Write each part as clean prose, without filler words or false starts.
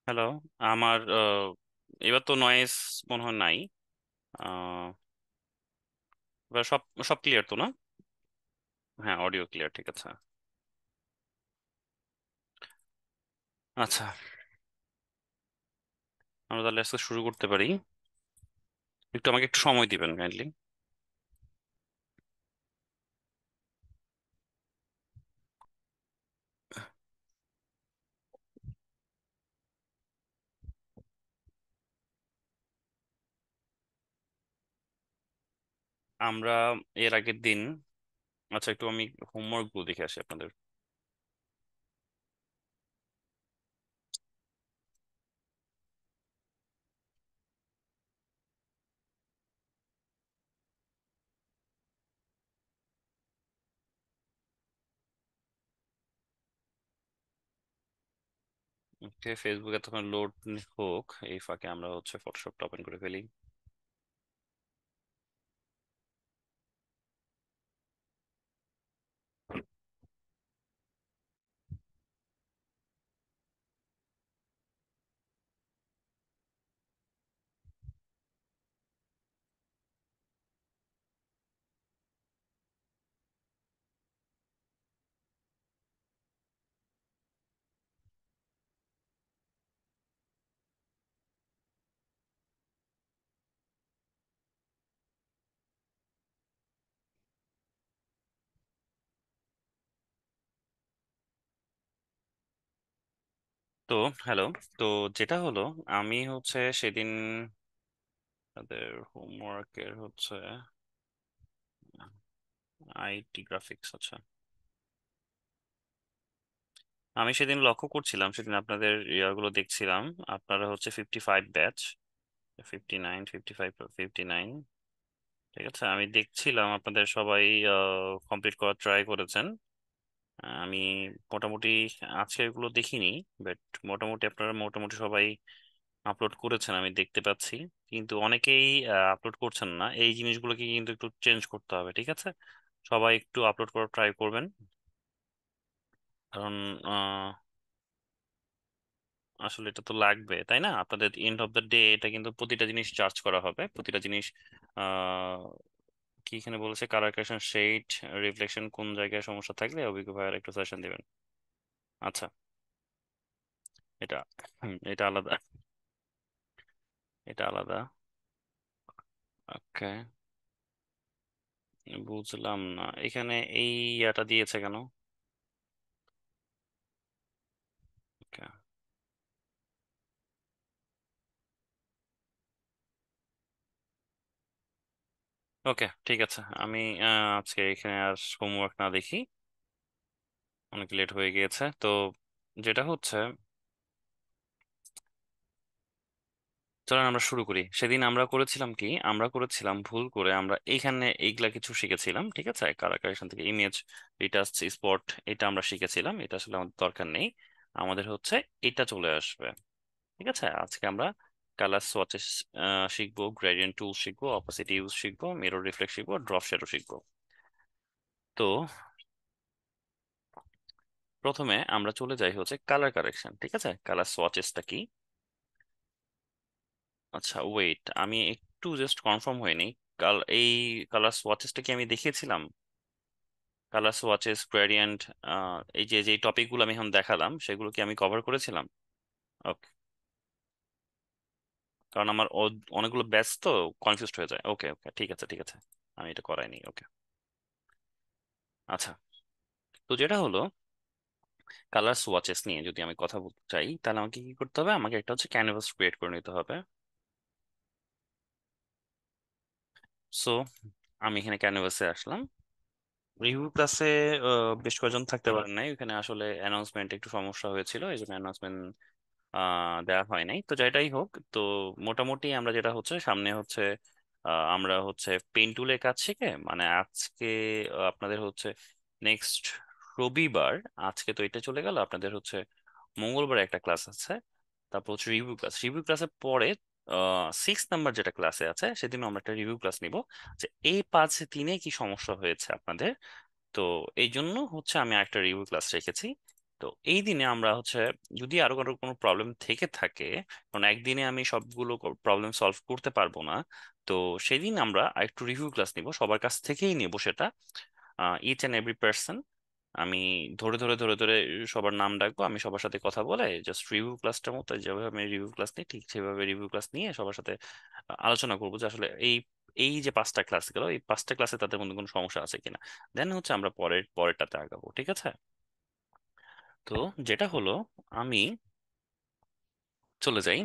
Hello. আমার এবার তো নয়েজ মনে হয় নাই। আহ, এবার সব সব ক্লিয়ার তো না? হ্যাঁ, অডিও ক্লিয়ার, ঠিক আছে। আচ্ছা, আমরা তাহলে আজকে শুরু করতে পারি। আমাকে একটু সময় দিবেন কাইন্ডলি। আমরা এর আগের দিন, আচ্ছা একটু আমি হোমওয়ার্ক গুলো দেখে আসি আপনাদের। ওকে, ফেসবুকে তখন লোড হোক, এই ফাঁকে আমরা হচ্ছে ফটোশপটা ওপেন করে ফেলি। তো হ্যালো। তো যেটা হলো, আমি হচ্ছে সেদিন তাদের হোমওয়ার্কের হচ্ছে আইটি গ্রাফিক্স, আচ্ছা। আমি সেদিন লক্ষ্য করছিলাম, সেদিন আপনাদের ইয়াগুলো দেখছিলাম। আপনারা হচ্ছে 55 ব্যাচ, 59, 55, 59। ঠিক আছে, আমি দেখছিলাম আপনাদের সবাই কমপ্লিট করার ট্রাই করেছেন। আমি মোটামুটি আজকে এগুলো দেখিনি, বাট মোটামুটি আপনারা মোটামুটি সবাই আপলোড করেছেন আমি দেখতে পাচ্ছি। কিন্তু অনেকেই আপলোড করছেন না, এই জিনিসগুলোকে কিন্তু একটু চেঞ্জ করতে হবে, ঠিক আছে? সবাই একটু আপলোড করার ট্রাই করবেন, কারণ আসলে এটা তো লাগবে, তাই না? আপনাদের এন্ড অফ দ্য ডে এটা কিন্তু প্রতিটা জিনিস চার্জ করা হবে, প্রতিটা জিনিস। আহ কি এখানে বলেছে, কালার কারেকশন, শেড, রিফ্লেকশন, কোন জায়গায় সমস্যা থাকলে অভিজ্ঞ ভাইয়ার একটু সাজেশন দিবেন। আচ্ছা, এটা এটা আলাদা, এটা আলাদা। ওকে, বুঝলাম না এখানে এই ইয়াটা দিয়েছে কেন। ওকে, ওকে, ঠিক আছে। আমি আজকে এখানে আর হোমওয়ার্ক না দেখি, অনেক লেট হয়ে গিয়েছে তো। যেটা হচ্ছে, চলেন আমরা শুরু করি। সেদিন আমরা করেছিলাম কি, আমরা করেছিলাম ভুল করে, আমরা এইখানে এইগুলা কিছু শিখেছিলাম, ঠিক আছে? কারাকারেশন থেকে ইমেজ, রিটাচ, স্পট, এটা আমরা শিখেছিলাম। এটা আসলে আমাদের দরকার নেই, আমাদের হচ্ছে এটা চলে আসবে। ঠিক আছে, আজকে আমরা কালার সোয়াচেস শিখবো, গ্রেডিয়েন্ট টুল শিখবো, অপাসিটি ইউজ শিখবো, মিরর রিফ্লেক্ট শিখবো, ড্রপ শ্যাডো শিখবো। তো প্রথমে আমরা চলে যাই হচ্ছে কালার কারেকশন, ঠিক আছে? কালার সোয়াচেসটা কি? আচ্ছা ওয়েট, আমি একটু জাস্ট কনফার্ম হয়নি। এই কালার সোয়াচেসটা কি আমি দেখিয়েছিলাম? কালার সোয়াচেস, গ্রেডিয়েন্ট, এই যে যে টপিকগুলো আমি এখন দেখালাম সেগুলো কি আমি কভার করেছিলাম? ওকে, কারণ আমার অনেকগুলো ব্যাচ তো, কনফিউজড হয়ে যায়। ওকে, ওকে, ঠিক আছে, ঠিক আছে, আমি এটা করাইনি। ওকে, আচ্ছা। তো যেটা হলো, কালার সোয়াচেস নিয়ে যদি আমি কথা বলতে চাই, তাহলে আমাকে কি করতে হবে? আমাকে একটা হচ্ছে ক্যানভাস ক্রিয়েট করে নিতে হবে। সো আমি এখানে ক্যানভাসে আসলাম। রিভিউ ক্লাসে বেশ কয়েকজন থাকতে পারেন নাই, ওখানে আসলে অ্যানাউন্সমেন্ট একটু সমস্যা হয়েছিল, এই জন্য অ্যানাউন্সমেন্ট দেওয়া হয় নাই। তো যেটাই হোক, তো মোটামুটি আমরা যেটা হচ্ছে সামনে হচ্ছে, আমরা হচ্ছে পেন টুলের কাজ শিখে, মানে আজকে আপনাদের হচ্ছে নেক্সট রবিবার, আজকে তো এটা চলে গেল, আপনাদের হচ্ছে মঙ্গলবার একটা ক্লাস আছে। তারপর হচ্ছে রিভিউ ক্লাস, রিভিউ ক্লাসের পরে 6 নাম্বার যেটা ক্লাসে আছে, সেদিন আমরা একটা রিভিউ ক্লাস নিব, যে এই 5 দিনে কি সমস্যা হয়েছে আপনাদের। তো এই জন্য হচ্ছে আমি একটা রিভিউ ক্লাস রেখেছি। তো এই দিনে আমরা হচ্ছে যদি আরো কারো কোনো প্রবলেম থেকে থাকে, কারণ একদিনে আমি সবগুলো প্রবলেম সলভ করতে পারবো না, তো সেদিন আমরা একটু রিভিউ ক্লাস নিব, সবার কাছ থেকেই নেব সেটা, ইচ অ্যান্ড এভরি পার্সন। আমি ধরে ধরে সবার নাম ডাকবো, আমি সবার সাথে কথা বলে জাস্ট রিভিউ ক্লাসটার মতো, যেভাবে আমি রিভিউ ক্লাস নিই ঠিক সেভাবে রিভিউ ক্লাস নিয়ে সবার সাথে আলোচনা করবো যে আসলে এই এই যে 5টা ক্লাস গেল, এই 5টা ক্লাসে তাদের মধ্যে কোনো সমস্যা আছে কিনা, দেন হচ্ছে আমরা পরেরটাতে আগাবো, ঠিক আছে? তো যেটা হলো, আমি চলে যাই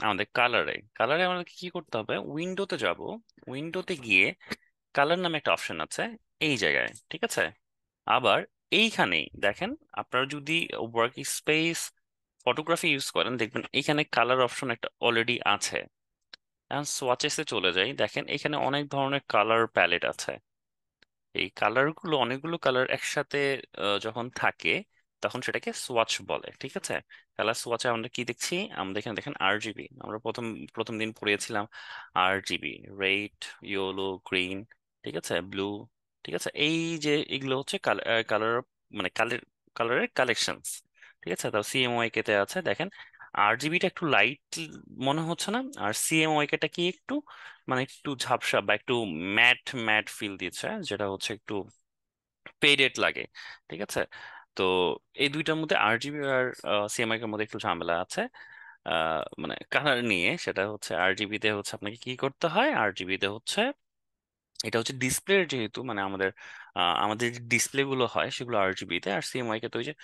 আমাদের কালারে। কালারে আমাদেরকে কি করতে হবে, উইন্ডোতে যাব, উইন্ডোতে গিয়ে কালার নামে একটা অপশন আছে এই জায়গায়, ঠিক আছে? আবার এইখানেই দেখেন, আপনারা যদি ওয়ার্ক স্পেস ফটোগ্রাফি ইউজ করেন দেখবেন এইখানে কালার অপশন একটা অলরেডি আছে। এখন সোয়াচেসে চলে যাই, দেখেন এখানে অনেক ধরনের কালার প্যালেট আছে। এই কালারগুলো, অনেকগুলো কালার একসাথে যখন থাকে তখন সেটাকে সোয়াচ বলে, ঠিক আছে? কালার সোয়াচে আমরা কি দেখছি, আমরা এখানে দেখেন আরজিবি, আমরা প্রথম প্রথম দিন পড়িয়েছিলাম আরজিবি, রেড, ইয়েলো, গ্রিন, ঠিক আছে, ব্লু, ঠিক আছে। এই যে এগুলো হচ্ছে কালার, মানে কালারের কালেকশনস, ঠিক আছে। তাও সিএমওয়াই তে আছে দেখেন, আরজিবিটা একটু লাইট মনে হচ্ছে না, আর সিএমওয়াই টা কি একটু মানে একটু ঝাপসা বা একটু ম্যাট ম্যাট ফিল দিচ্ছে, যেটা হচ্ছে একটু ফেডেড লাগে, ঠিক আছে। তো এই দুইটার মধ্যে আরজিবি আর সিএমআই এর মধ্যে একটু ঝামেলা আছে, মানে কালার নিয়ে। সেটা হচ্ছে আরজিবি তে হচ্ছে আপনাকে কি করতে হয়, আরজিবি তে হচ্ছে এটা হচ্ছে ডিসপ্লে, যেহেতু মানে আমাদের যে ডিসপ্লে গুলো হয় সেগুলো আরজিবি তে, আর সিএমআই কে তো ওই যে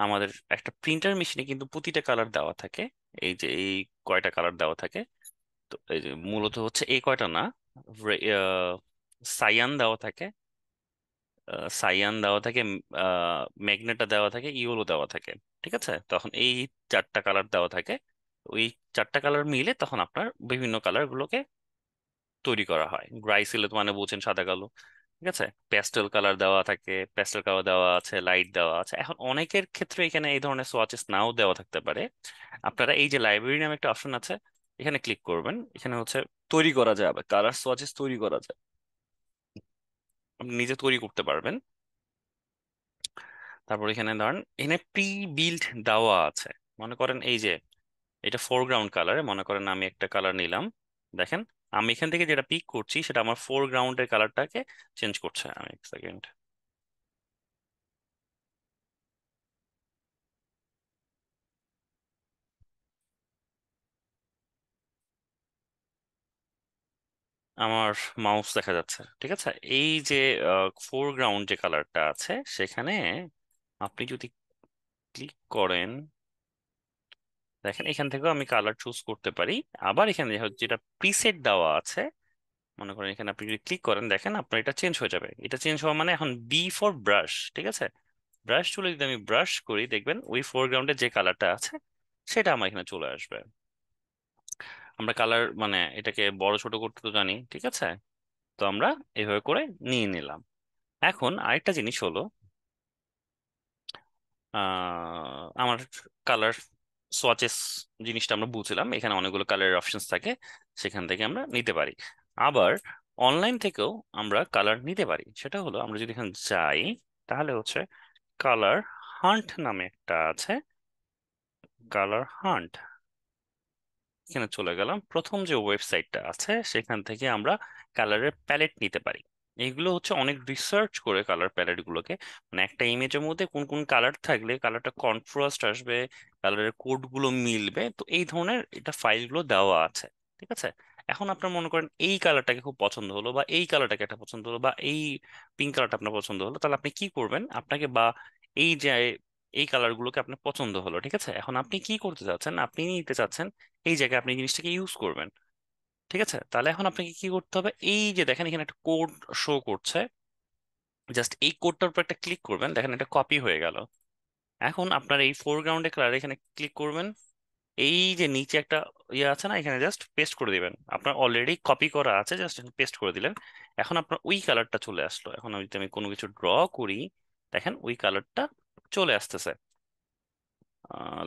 আমাদের একটা প্রিন্টার মেশিনে কিন্তু প্রতিটা কালার দেওয়া থাকে, এই যে এই কয়টা কালার দেওয়া থাকে। তো এই যে মূলত হচ্ছে এই কয়টা না, সায়ান দেওয়া থাকে, সায়ান দেওয়া থাকে, ম্যাগনেটা দেওয়া থাকে, ইয়েলো দেওয়া থাকে, ঠিক আছে। তখন এই 4টা কালার দেওয়া থাকে, ওই 4টা কালার মিলে তখন আপনার বিভিন্ন কালার গুলোকে তৈরি করা হয়। গ্রাইসিলে তো মানে বলছেন সাদা কালো, ঠিক আছে। প্যাস্টেল কালার দেওয়া থাকে, প্যাস্টেল কালার দেওয়া আছে, লাইট দেওয়া আছে। এখন অনেকের ক্ষেত্রে এখানে এই ধরনের সোয়াচেস নাও দেওয়া থাকতে পারে। আপনারা এই যে লাইব্রেরি নামে একটা অপশন আছে, এখানে ক্লিক করবেন, এখানে হচ্ছে তৈরি করা যাবে, কালার সোয়াচেস তৈরি করা যায়, আপনি নিজে তৈরি করতে পারবেন। তারপর এখানে ধরেন এখানে প্রি বিল্ড দেওয়া আছে। মনে করেন এই যে এটা ফোরগ্রাউন্ড কালারে, মনে করেন আমি একটা কালার নিলাম, দেখেন আমি এখান থেকে যেটা পিক করছি সেটা আমার ফোরগ্রাউন্ডের কালারটাকে চেঞ্জ করছে। আমি এক সেকেন্ড, আমার মাউস দেখা যাচ্ছে, ঠিক আছে। এই যে ফোরগ্রাউন্ড যে কালারটা আছে সেখানে আপনি যদি ক্লিক করেন, দেখেন এখান থেকেও আমি কালার চুজ করতে পারি। আবার এখানে যেটা প্রিসেট দেওয়া আছে, মনে করেন এখানে আপনি যদি ক্লিক করেন দেখেন আপনার এটা চেঞ্জ হয়ে যাবে। এটা চেঞ্জ হওয়া মানে এখন বি ফর ব্রাশ, ঠিক আছে। ব্রাশ চলে যদি আমি ব্রাশ করি দেখবেন ওই ফোরগ্রাউন্ডে যে কালারটা আছে সেটা আমার এখানে চলে আসবে। আমরা কালার মানে এটাকে বড় ছোট করতে তো জানি, ঠিক আছে। তো আমরা এভাবে করে নিয়ে নিলাম। এখন আরেকটা জিনিস হলো, আমার কালার সোয়াচেস জিনিসটা আমরা বুঝলাম, এখানে অনেকগুলো কালারের অপশনস থাকে, সেখান থেকে আমরা নিতে পারি। আবার অনলাইন থেকেও আমরা কালার নিতে পারি। সেটা হলো আমরা যদি এখানে যাই, তাহলে হচ্ছে কালার হান্ট নামে একটা আছে, কালার হান্ট, এখানে চলে গেলাম। প্রথম যে ওয়েবসাইটটা আছে সেখান থেকে আমরা কালারের প্যালেট নিতে পারি। এইগুলো হচ্ছে অনেক রিসার্চ করে কালার প্যালেট গুলোকে, মানে একটা ইমেজের মধ্যে কোন কোন কালার থাকলে কালারটা কন্ট্রাস্ট আসবে, কালারের কোড গুলো মিলবে, তো এই ধরনের এটা ফাইলগুলো দেওয়া আছে, ঠিক আছে। এখন আপনার মনে করেন এই কালারটাকে খুব পছন্দ হলো, বা এই কালারটাকে একটা পছন্দ হলো, বা এই পিঙ্ক কালারটা আপনার পছন্দ হলো, তাহলে আপনি কি করবেন, আপনাকে বা এই যে এই কালার গুলোকে আপনার পছন্দ হলো, ঠিক আছে। এখন আপনি কি করতে চাচ্ছেন, আপনি নিতে চাচ্ছেন এই জায়গায় আপনি জিনিসটাকে ইউজ করবেন, ঠিক আছে। তাহলে এখন আপনাকে কি করতে হবে, এই যে দেখেন এখানে একটা কোড শো করছে, জাস্ট এই কোডটার উপর একটা ক্লিক করবেন, দেখেন এটা কপি হয়ে গেল। এখন আপনার এই ফোরগ্রাউন্ডে কালার এখানে ক্লিক করবেন, এই যে নিচে একটা ইয়ে আছে না, এখানে জাস্ট পেস্ট করে দিবেন, আপনার অলরেডি কপি করা আছে, জাস্ট পেস্ট করে দিলেন। এখন আপনার ওই কালারটা চলে আসলো। এখন আমি যদি আমি কোনো কিছু ড্র করি, দেখেন ওই কালারটা চলে আসতেছে।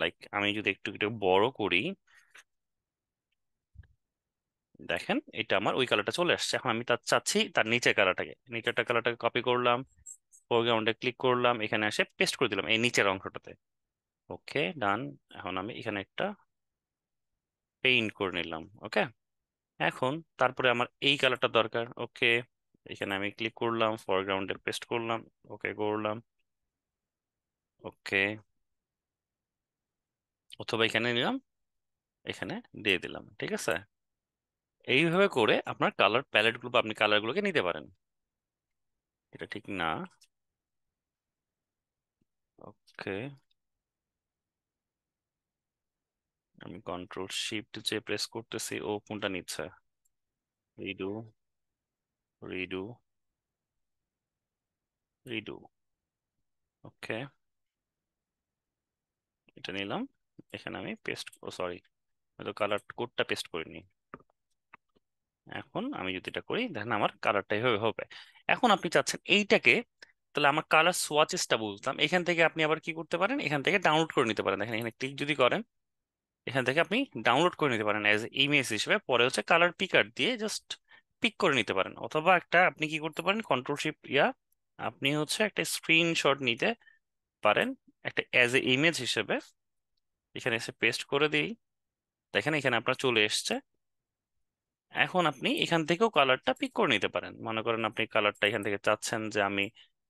লাইক আমি যদি একটু একটু বড় করি, দেখেন এটা আমার ওই কালারটা চলে আসছে। এখন আমি তার চাচ্ছি তার নিচের কালারটাকে কপি করলাম, ফোরগ্রাউন্ডে ক্লিক করলাম, এখানে এসে পেস্ট করে দিলাম এই নিচের অংশটাতে। ওকে, ডান। এখন আমি এখানে একটা পেইন্ট করে নিলাম। ওকে, এখন তারপরে আমার এই কালারটা দরকার। ওকে, এখানে আমি ক্লিক করলাম, ফোরগ্রাউন্ডে পেস্ট করলাম, ওকে করলাম। ওকে, অথবা এখানে নিলাম, এখানে দিয়ে দিলাম। ঠিক আছে, এইভাবে করে আপনার কালার প্যালেট গুলো বা আপনি কালার গুলোকে নিতে পারেন। এটা ঠিক না। ওকে, আমি কন্ট্রোল শিফট যে প্রেস করতেছি, ও কোনটা নিচ্ছে? Redo, redo, redo. ওকে, এটা নিলাম, এখানে আমি পেস্ট, ও সরি, হয়তো কালার কোডটা পেস্ট করিনি। এখন আমি যদি এটা করি, দেখেন আমার কালারটা এইভাবে হবে। এখন আপনি চাচ্ছেন এইটাকে, তাহলে আমার কালার সোয়াচেসটা বুঝলাম, এখান থেকে আপনি আবার কি করতে পারেন, এখান থেকে ডাউনলোড করে নিতে পারেন। দেখেন এখানে ক্লিক যদি করেন, এখান থেকে আপনি ডাউনলোড করে নিতে পারেন অ্যাজ ইমেজ হিসেবে। পরে হচ্ছে কালার পিকার দিয়ে জাস্ট পিক করে নিতে পারেন, অথবা একটা আপনি কি করতে পারেন, কন্ট্রোল শিফট আপনি হচ্ছে একটা স্ক্রিনশট নিতে পারেন একটা অ্যাজ এ ইমেজ হিসেবে। এখানে এসে পেস্ট করে দিই, দেখেন এখানে আপনার চলে এসছে। এখন আপনি এখান থেকেও কালারটা পিক করে নিতে পারেন। মনে করেন আপনি কালারটা এখান থেকে চাচ্ছেন যে আমি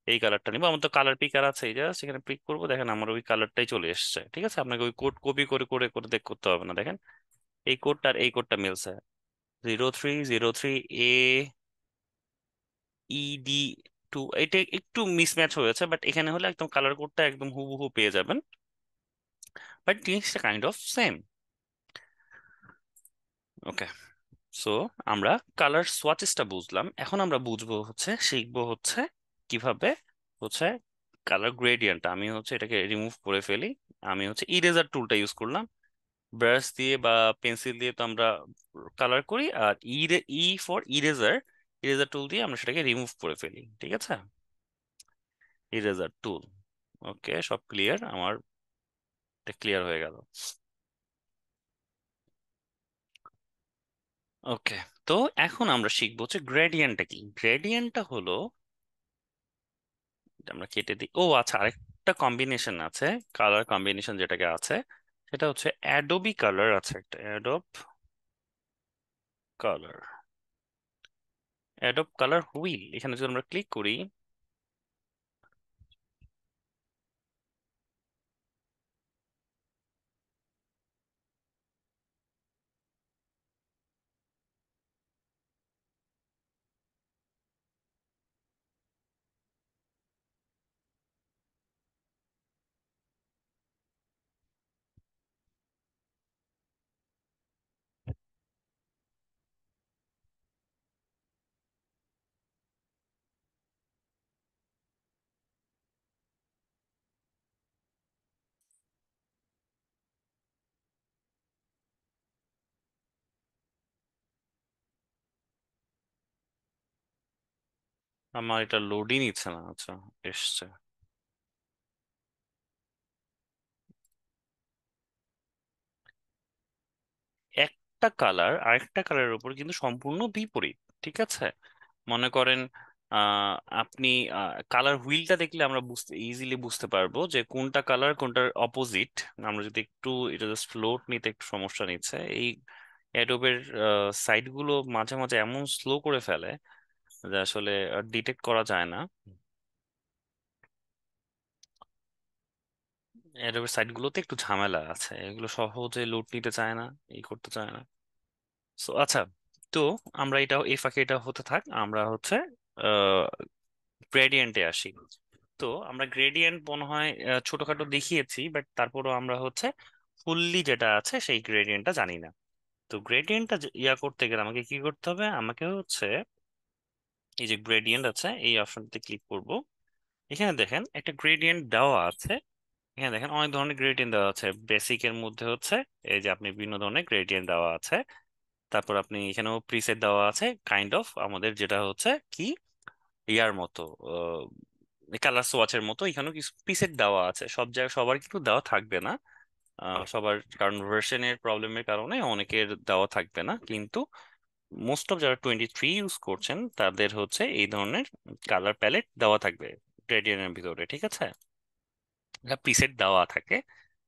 এই কালারটা নিবো, আমার তো কালার পিকার আছে, এই জাস্ট এখানে পিক করবো, দেখেন আমার ওই কালারটাই চলে এসছে। ঠিক আছে, আপনাকে ওই কোড কপি করে করে করে দেখ করতে হবে না। দেখেন এই কোডটা আর এই কোডটা মিলছে, 0303 এ ইডি টু। এটা একটু মিসম্যাচ হয়েছে, বাট এখানে হলে একদম কালার কোডটা একদম হুবহু পেয়ে যাবেন, বাট জিনিসটা kind of same. Okay, so আমরা কালার সোয়াচেসটা বুঝলাম, এখন আমরা বুঝবো হচ্ছে, শিখবো হচ্ছে কিভাবে হচ্ছে কালার গ্রেডিয়েন্ট। আমি হচ্ছে এটাকে রিমুভ করে ফেলি। আমি হচ্ছে ইরেজার টুলটা ইউজ করলাম। ব্রাশ দিয়ে বা পেন্সিল দিয়ে তো আমরা কালার করি, আর ফর ইরেজার, ইরেজার টুল দিয়ে আমরা সেটাকে রিমুভ করে ফেলি। ঠিক আছে, ইরেজার টুল। ওকে, সব ক্লিয়ার আমার, ক্লিয়ার হয়ে গেল। ওকে, তো এখন আমরা শিখবো হচ্ছে গ্রেডিয়েন্টটা কি। গ্রেডিয়েন্টটা হলো, এটা আমরা কেটে দিই। ও আচ্ছা, আরেকটা কম্বিনেশন আছে, কালার কম্বিনেশন যেটাকে আছে, সেটা হচ্ছে অ্যাডোবি কালার আছে একটা, কালার অ্যাডোব কালার হুইল। এখানে যদি আমরা ক্লিক করি, আমার এটা লোডই নিচ্ছে না। আচ্ছা, এসছে। একটা কালার আরেকটা কালারের উপর কিন্তু সম্পূর্ণ বিপরীত। ঠিক আছে, মনে করেন আপনি কালার হুইলটা দেখলে আমরা ইজিলি বুঝতে পারবো যে কোনটা কালার কোনটার অপোজিট। আমরা যদি একটু এটা জাস্ট ফ্লোট নিতে একটু সমস্যা নিচ্ছে, এই অ্যাডোবের সাইট গুলো মাঝে মাঝে এমন স্লো করে ফেলে যে আসলে ডিটেক্ট করা যায় না। অ্যাডোবের সাইট গুলোতে একটু ঝামেলা আছে, এগুলো সহজে লোড নিতে চায় না, এই করতে চায় না। সো আচ্ছা, তো আমরা এটা এই ফাঁকে এটা হতে থাক, আমরা হচ্ছে গ্রেডিয়েন্টে আসি। তো আমরা গ্রেডিয়েন্ট মনে হয় ছোটখাটো দেখিয়েছি, বাট তারপরও আমরা হচ্ছে ফুললি যেটা আছে সেই গ্রেডিয়েন্টটা জানি না। তো গ্রেডিয়েন্টটা করতে গেলে আমাকে কি করতে হবে, আমাকে হচ্ছে এই যে গ্রেডিয়েন্ট আছে এই অপশনতে ক্লিক করব। এখানে দেখেন একটা গ্রেডিয়েন্ট দেওয়া আছে, এখানে দেখেন অনেক ধরনের গ্রেডিয়েন্ট দেওয়া আছে। বেসিকের মধ্যে হচ্ছে এই যে আপনি বিভিন্ন ধরনের গ্রেডিয়েন্ট দেওয়া আছে। তারপর আপনি এখানেও প্রিসেট দেওয়া আছে, কাইন্ড অফ আমাদের যেটা হচ্ছে কি ইয়ার মতো, কালার সোয়াচের মতো। এখানেও কিছু প্রিসেট দেওয়া আছে, সব জায়গায় সবার কিন্তু দেওয়া থাকবে না। সবার, কারণ ভার্সনের প্রবলেমের কারণে অনেকের দেওয়া থাকবে না, কিন্তু মোস্ট অফ যারা 23 ইউজ করছেন তাদের হচ্ছে এই ধরনের কালার প্যালেট দেওয়া থাকবে। গ্রেডিয়েন্টের ভিতরে, ঠিক আছে? একটা প্রিসেট দেওয়া থাকে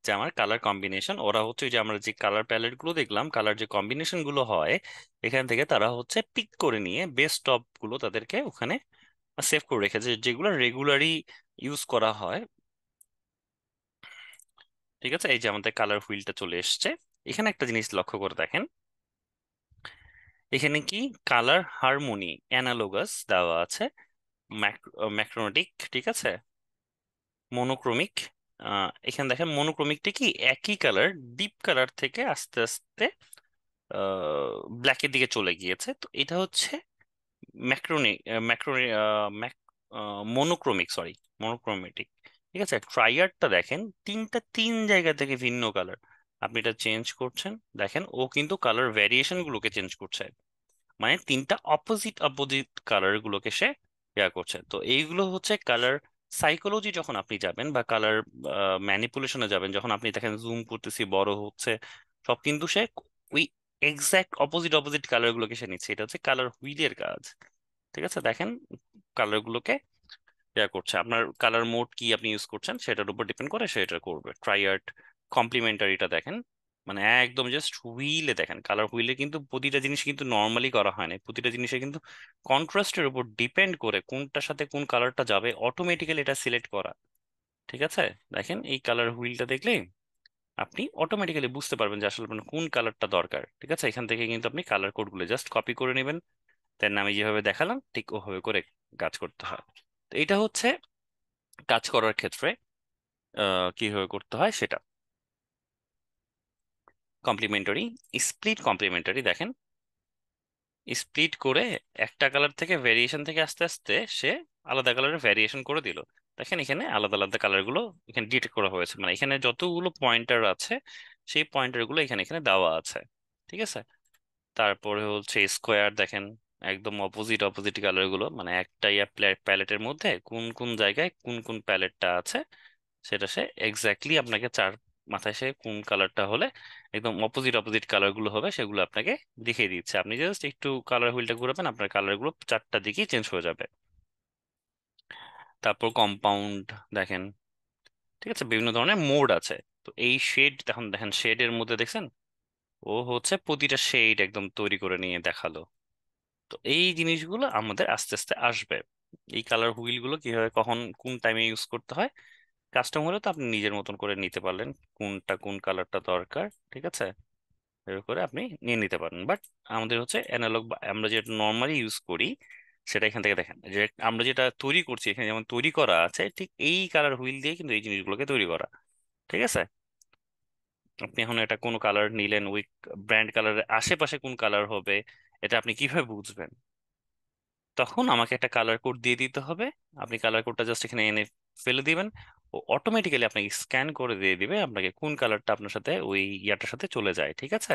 যে আমার কালার কম্বিনেশন, ওরা হচ্ছে ওই যে আমরা যে কালার প্যালেট গুলো দেখলাম, কালার যে কম্বিনেশন গুলো হয়, এখান থেকে তারা হচ্ছে পিক করে নিয়ে বেস্ট অফ গুলো তাদেরকে ওখানে সেভ করে রেখেছে, যেগুলো রেগুলারই ইউজ করা হয়। ঠিক আছে, এই যে আমাদের কালার হুইলটা চলে এসেছে। এখানে একটা জিনিস লক্ষ্য করে দেখেন, এখানে কি কালার হারমোনি অ্যানালোগাস দেওয়া আছে, ম্যাক্রোমেটিক, ঠিক আছে, মনোক্রমিক। এখানে দেখেন মনোক্রমিকটা কি একই কালার ডিপ কালার থেকে আস্তে আস্তে ব্ল্যাকের দিকে চলে গিয়েছে, তো এটা হচ্ছে ম্যাক্রোনি ম্যাক্রোনি মনোক্রমিক, সরি, মনোক্রোমেটিক। ঠিক আছে, ট্রাইয়ারটা দেখেন তিন জায়গা থেকে ভিন্ন কালার, আপনি এটা চেঞ্জ করছেন, দেখেন ও কিন্তু কালার ভ্যারিয়েশন গুলোকে চেঞ্জ করছে, মানে তিনটা অপোজিট অপোজিট কালার গুলোকে সে ইয়া করছে। তো এইগুলো হচ্ছে কালার সাইকোলজি, যখন আপনি যাবেন বা কালার ম্যানিপুলেশনে যাবেন, যখন আপনি দেখেন জুম করতেছি বড় হচ্ছে, সব কিন্তু সে ওই এক্সাক্ট অপোজিট অপোজিট কালার গুলোকে সে নিচ্ছে, এটা হচ্ছে কালার হুইলের কাজ। ঠিক আছে, দেখেন কালার গুলোকে ইয়া করছে, আপনার কালার মোড কি আপনি ইউজ করছেন সেটার উপর ডিপেন্ড করে সে এটা করবে। ট্রাইয়ার্ড, কমপ্লিমেন্টারিটা দেখেন, মানে একদম জাস্ট হুইলে দেখেন, কালার হুইলে কিন্তু প্রতিটা জিনিস কিন্তু নর্মালি করা হয় না, প্রতিটা জিনিসে কিন্তু কন্ট্রাস্টের উপর ডিপেন্ড করে কোনটার সাথে কোন কালারটা যাবে অটোমেটিক্যালি এটা সিলেক্ট করা। ঠিক আছে, দেখেন এই কালার হুইলটা দেখলে আপনি অটোমেটিক্যালি বুঝতে পারবেন যে আসলে আপনার কোন কালারটা দরকার। ঠিক আছে, এখান থেকে কিন্তু আপনি কালার কোডগুলো জাস্ট কপি করে নেবেন, দেন আমি যেভাবে দেখালাম ঠিক ওভাবে করে কাজ করতে হয়। তো এটা হচ্ছে কাজ করার ক্ষেত্রে কিভাবে করতে হয় সেটা। কমপ্লিমেন্টারি, স্প্লিট কমপ্লিমেন্টারি দেখেন, স্প্লিট করে একটা কালার থেকে ভেরিয়েশন থেকে আস্তে আস্তে সে আলাদা কালারের ভেরিয়েশন করে দিল। দেখেন এখানে আলাদা আলাদা কালার গুলো এখানে ডিটেক্ট করা হয়েছে, মানে এখানে যতগুলো পয়েন্টার আছে সেই পয়েন্টার গুলো এখানে এখানে দেওয়া আছে। ঠিক আছে, তারপরে হচ্ছে স্কোয়ার দেখেন, একদম অপোজিট অপোজিট কালার গুলো, মানে একটা প্যালেটের মধ্যে কোন কোন জায়গায় কোন কোন প্যালেটটা আছে সেটা সে এক্স্যাক্টলি আপনাকে চার মাথায় সে কোন কালারটা হলে একদম অপোজিট অপোজিট কালার গুলো হবে সেগুলো আপনাকে দেখিয়ে দিচ্ছে, আপনি জাস্ট একটু কালার হুইলটা ঘুরাবেন আপনার কালার গুলো চারটা দিকেই চেঞ্জ হয়ে যাবে। তারপর কম্পাউন্ড দেখেন, ঠিক আছে, বিভিন্ন ধরনের মোড আছে। তো এই শেড এখন দেখেন, শেডের মধ্যে দেখছেন ও হচ্ছে প্রতিটা শেড একদম তৈরি করে নিয়ে দেখালো। তো এই জিনিসগুলো আমাদের আস্তে আস্তে আসবে, এই কালার হুইল গুলো কিভাবে কখন কোন টাইমে ইউজ করতে হয়, কাস্টম হলে তো আপনি নিজের মতন করে নিতে পারলেন কোনটা কোন কালারটা দরকার। ঠিক আছে, এভাবে করে আপনি নিয়ে নিতে পারেন, বাট আমাদের হচ্ছে অ্যানালগ বা আমরা যেটা নর্মালি ইউজ করি সেটা এখান থেকে দেখেন, যে আমরা যেটা তৈরি করছি এখানে যেমন তৈরি করা আছে ঠিক এই কালার হুইল দিয়ে কিন্তু এই জিনিসগুলোকে তৈরি করা। ঠিক আছে, আপনি এখন এটা কোন কালার নিলেন, ওই ব্র্যান্ড কালারের আশেপাশে কোন কালার হবে এটা আপনি কিভাবে বুঝবেন? তখন আমাকে একটা কালার কোড দিয়ে দিতে হবে, আপনি কালার কোডটা জাস্ট এখানে এনে ফেলে দিবেন, ও অটোমেটিক্যালি আপনাকে স্ক্যান করে দিয়ে দিবে আপনাকে কোন কালারটা আপনার সাথে ওই ইয়াটার সাথে চলে যায়। ঠিক আছে,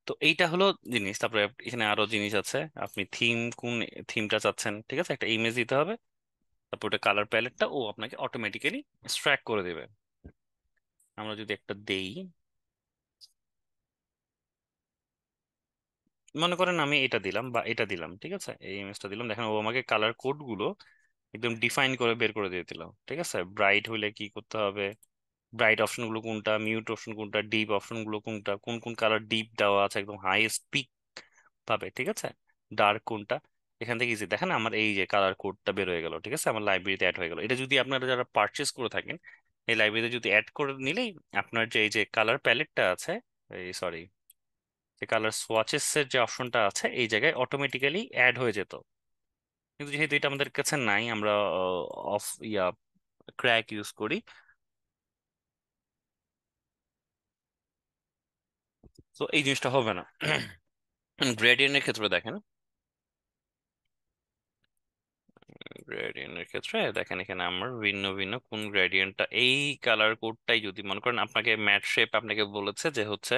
তো এইটা হলো জিনিস। তারপরে এখানে আরো জিনিস আছে, আপনি থিম কোন থিমটা চাচ্ছেন, ঠিক আছে, একটা ইমেজ দিতে হবে, তারপর ওটা কালার প্যালেটটা ও আপনাকে অটোমেটিক্যালি এক্সট্রাক্ট করে দেবে। আমরা যদি একটা দেই, মনে করেন আমি এটা দিলাম বা এটা দিলাম, ঠিক আছে, এই ইমেজটা দিলাম, দেখেন ও আমাকে কালার কোড গুলো একদম ডিফাইন করে বের করে দিয়ে দিল। ঠিক আছে, ব্রাইট হইলে কি করতে হবে, ব্রাইট অপশন গুলো কোনটা, মিউট অপশন কোনটা, ডিপ অপশন গুলো কোনটা, কোন কোন কালার ডিপ দেওয়া আছে একদম হাইয়েস্ট পিক ভাবে, ঠিক আছে, ডার্ক কোনটা, এখান থেকে ইজি দেখেন আমার এই যে কালার কোডটা বের হয়ে গেল। ঠিক আছে, আমার লাইব্রেরিতে অ্যাড হয়ে গেল, এটা যদি আপনারা যারা পারচেস করে থাকেন এই লাইব্রেরিতে যদি অ্যাড করে নিলেই আপনার যে এই যে কালার প্যালেটটা আছে, এই সরি, যে কালার সোয়াচেস এর যে অপশনটা আছে এই জায়গায় অটোমেটিক্যালি অ্যাড হয়ে যেত। কিন্তু যেহেতু এটা আমাদের কাছে নাই, আমরা অফ ইয়া ক্র্যাক ইউজ করি, তো এই জিনিসটা হবে না। গ্রেডিয়েন্টের ক্ষেত্রে দেখেন, গ্রেডিয়েন্টের ক্ষেত্রে দেখেন এখানে আমার ভিন্ন ভিন্ন কোন গ্রেডিয়েন্টটা এই কালার কোডটাই, যদি মনে করেন আপনাকে ম্যাট শেপ আপনাকে বলেছে যে হচ্ছে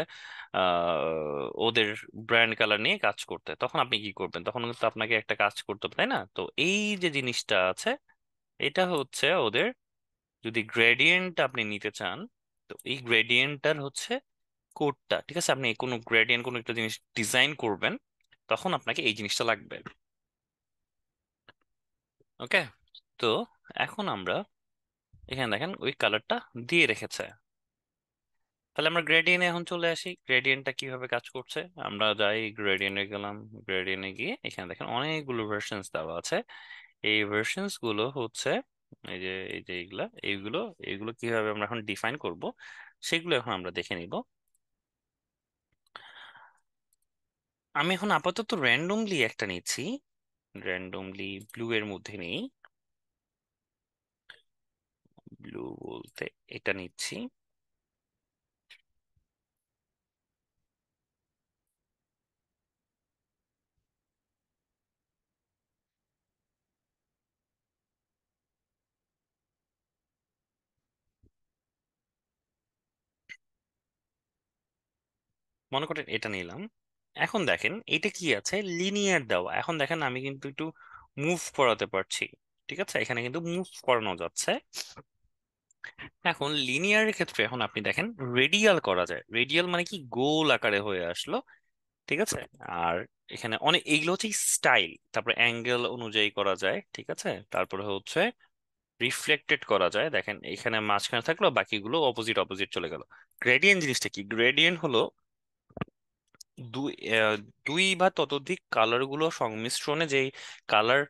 ওদের ব্র্যান্ড কালার নিয়ে কাজ করতে, তখন আপনি কি করবেন? তখন কিন্তু আপনাকে একটা কাজ করতে হবে, তাই না? তো এই যে জিনিসটা আছে এটা হচ্ছে ওদের, যদি গ্রেডিয়েন্ট আপনি নিতে চান, তো এই গ্রেডিয়েন্টটার হচ্ছে কোডটা, ঠিক আছে, আপনি কোনো গ্রেডিয়েন্ট কোনো একটা জিনিস ডিজাইন করবেন তখন আপনাকে এই জিনিসটা লাগবে। ওকে। তো এখন আমরা এখানে দেখেন ওই কালারটা দিয়ে রেখেছে। তাহলে আমরা গ্রেডিয়েন্টে এখন চলে আসি, গ্রেডিয়েন্টটা কিভাবে কাজ করছে। আমরা যাই গ্রেডিয়েন্টে গেলাম, গ্রেডিয়েন্টে গিয়ে এখানে দেখেন অনেকগুলো ভার্সনস দেওয়া আছে। এই ভার্সনস গুলো হচ্ছে এই যে এইগুলো এইগুলো কিভাবে আমরা এখন ডিফাইন করব সেগুলো এখন আমরা দেখে নিব। আমি এখন আপাতত র্যান্ডমলি একটা নিচ্ছি, র্যান্ডমলি ব্লু এর মধ্যে নেই, ব্লু বলতে এটা নিচ্ছি। মনে করেন এটা নিলাম। এখন দেখেন এটা কি আছে, লিনিয়ার দেওয়া। এখন দেখেন আমি কিন্তু একটু মুভ করাতে পারছি, ঠিক আছে, এখানে কিন্তু মুভ করানো যাচ্ছে। এখন লিনিয়ারের ক্ষেত্রে এখন আপনি দেখেন রেডিয়াল করা যায়, রেডিয়াল মানে কি গোল আকারে হয়ে আসলো, ঠিক আছে। আর এখানে অনেক এইগুলো হচ্ছে স্টাইল, তারপরে অ্যাঙ্গেল অনুযায়ী করা যায়, ঠিক আছে। তারপরে হচ্ছে রিফ্লেক্টেড করা যায়, দেখেন এখানে মাঝখানে থাকলো, বাকিগুলো অপোজিট অপোজিট চলে গেল। গ্রেডিয়েন্ট জিনিসটা কি, গ্রেডিয়েন্ট হলো দুই দুই বা ততোধিক কালার গুলো সংমিশ্রণে যেই কালার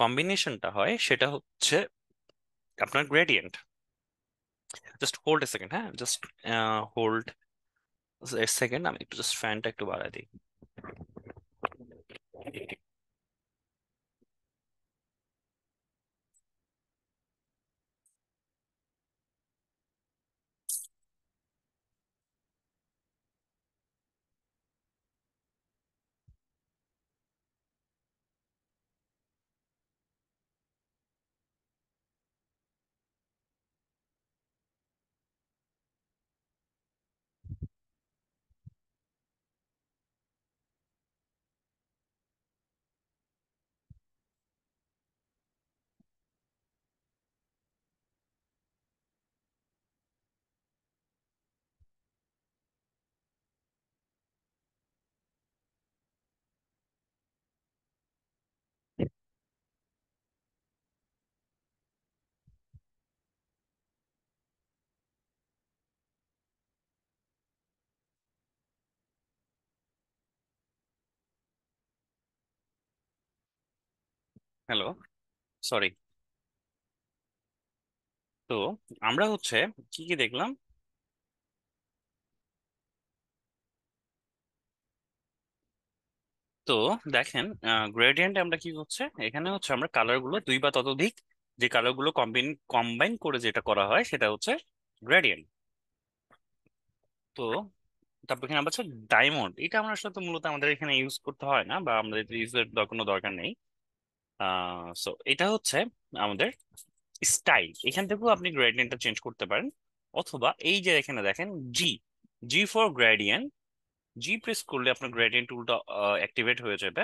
কম্বিনেশনটা হয় সেটা হচ্ছে আপনার gradient. Just hold a second, হ্যাঁ, জাস্ট হোল্ড এ সেকেন্ড, আমি একটু জাস্ট ফ্যানটা একটু বাড়াই দিই। Hello, sorry. তো আমরা হচ্ছে কি কি দেখলাম। তো দেখেন গ্রেডিয়েন্ট আমরা কি হচ্ছে, এখানে হচ্ছে আমরা কালার গুলো দুই বা ততোধিক যে কালার গুলো কম্বাইন করে যেটা করা হয় সেটা হচ্ছে গ্রেডিয়েন্ট। তো তারপর এখানে আবার হচ্ছে ডায়মন্ড, এটা আমরা সাথে মূলত আমাদের এখানে ইউজ করতে হয় না, বা আমাদের ইউজের কোনো দরকার নেই। সো এটা হচ্ছে আমাদের স্টাইল, এখান থেকেও আপনি গ্রেডিয়েন্টটা চেঞ্জ করতে পারেন। অথবা এই যে এখানে দেখেন G, G for gradient, G press করলে আপনার গ্রেডিয়েন্ট টুলটা অ্যাক্টিভেট হয়ে যাবে।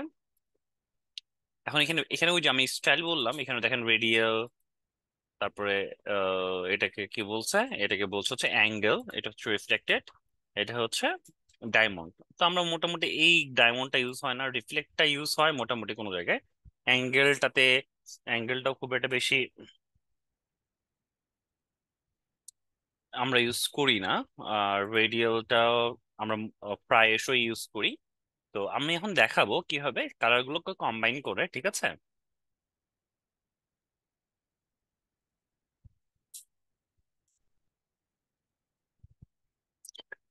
এখন এখানে এখানে ওই যে আমি স্টাইল বললাম, এখানে দেখেন রেডিয়াল, তারপরে এটাকে কি বলছে, এটাকে বলছে হচ্ছে অ্যাঙ্গেল, এটা হচ্ছে রিফ্লেক্টেড, এটা হচ্ছে ডায়মন্ড। তো আমরা মোটামুটি এই ডায়মন্ডটা ইউজ হয় না, রিফ্লেক্টটা ইউজ হয় মোটামুটি কোনো জায়গায়। অ্যাঙ্গেলটাতে, অ্যাঙ্গেলটাও খুব একটা বেশি আমরা ইউজ করি না। আর রেডিয়ালটাও আমরা প্রায়শই ইউজ করি। তো আমি এখন দেখাবো কিভাবে কালারগুলোকে কম্বাইন করে, ঠিক আছে।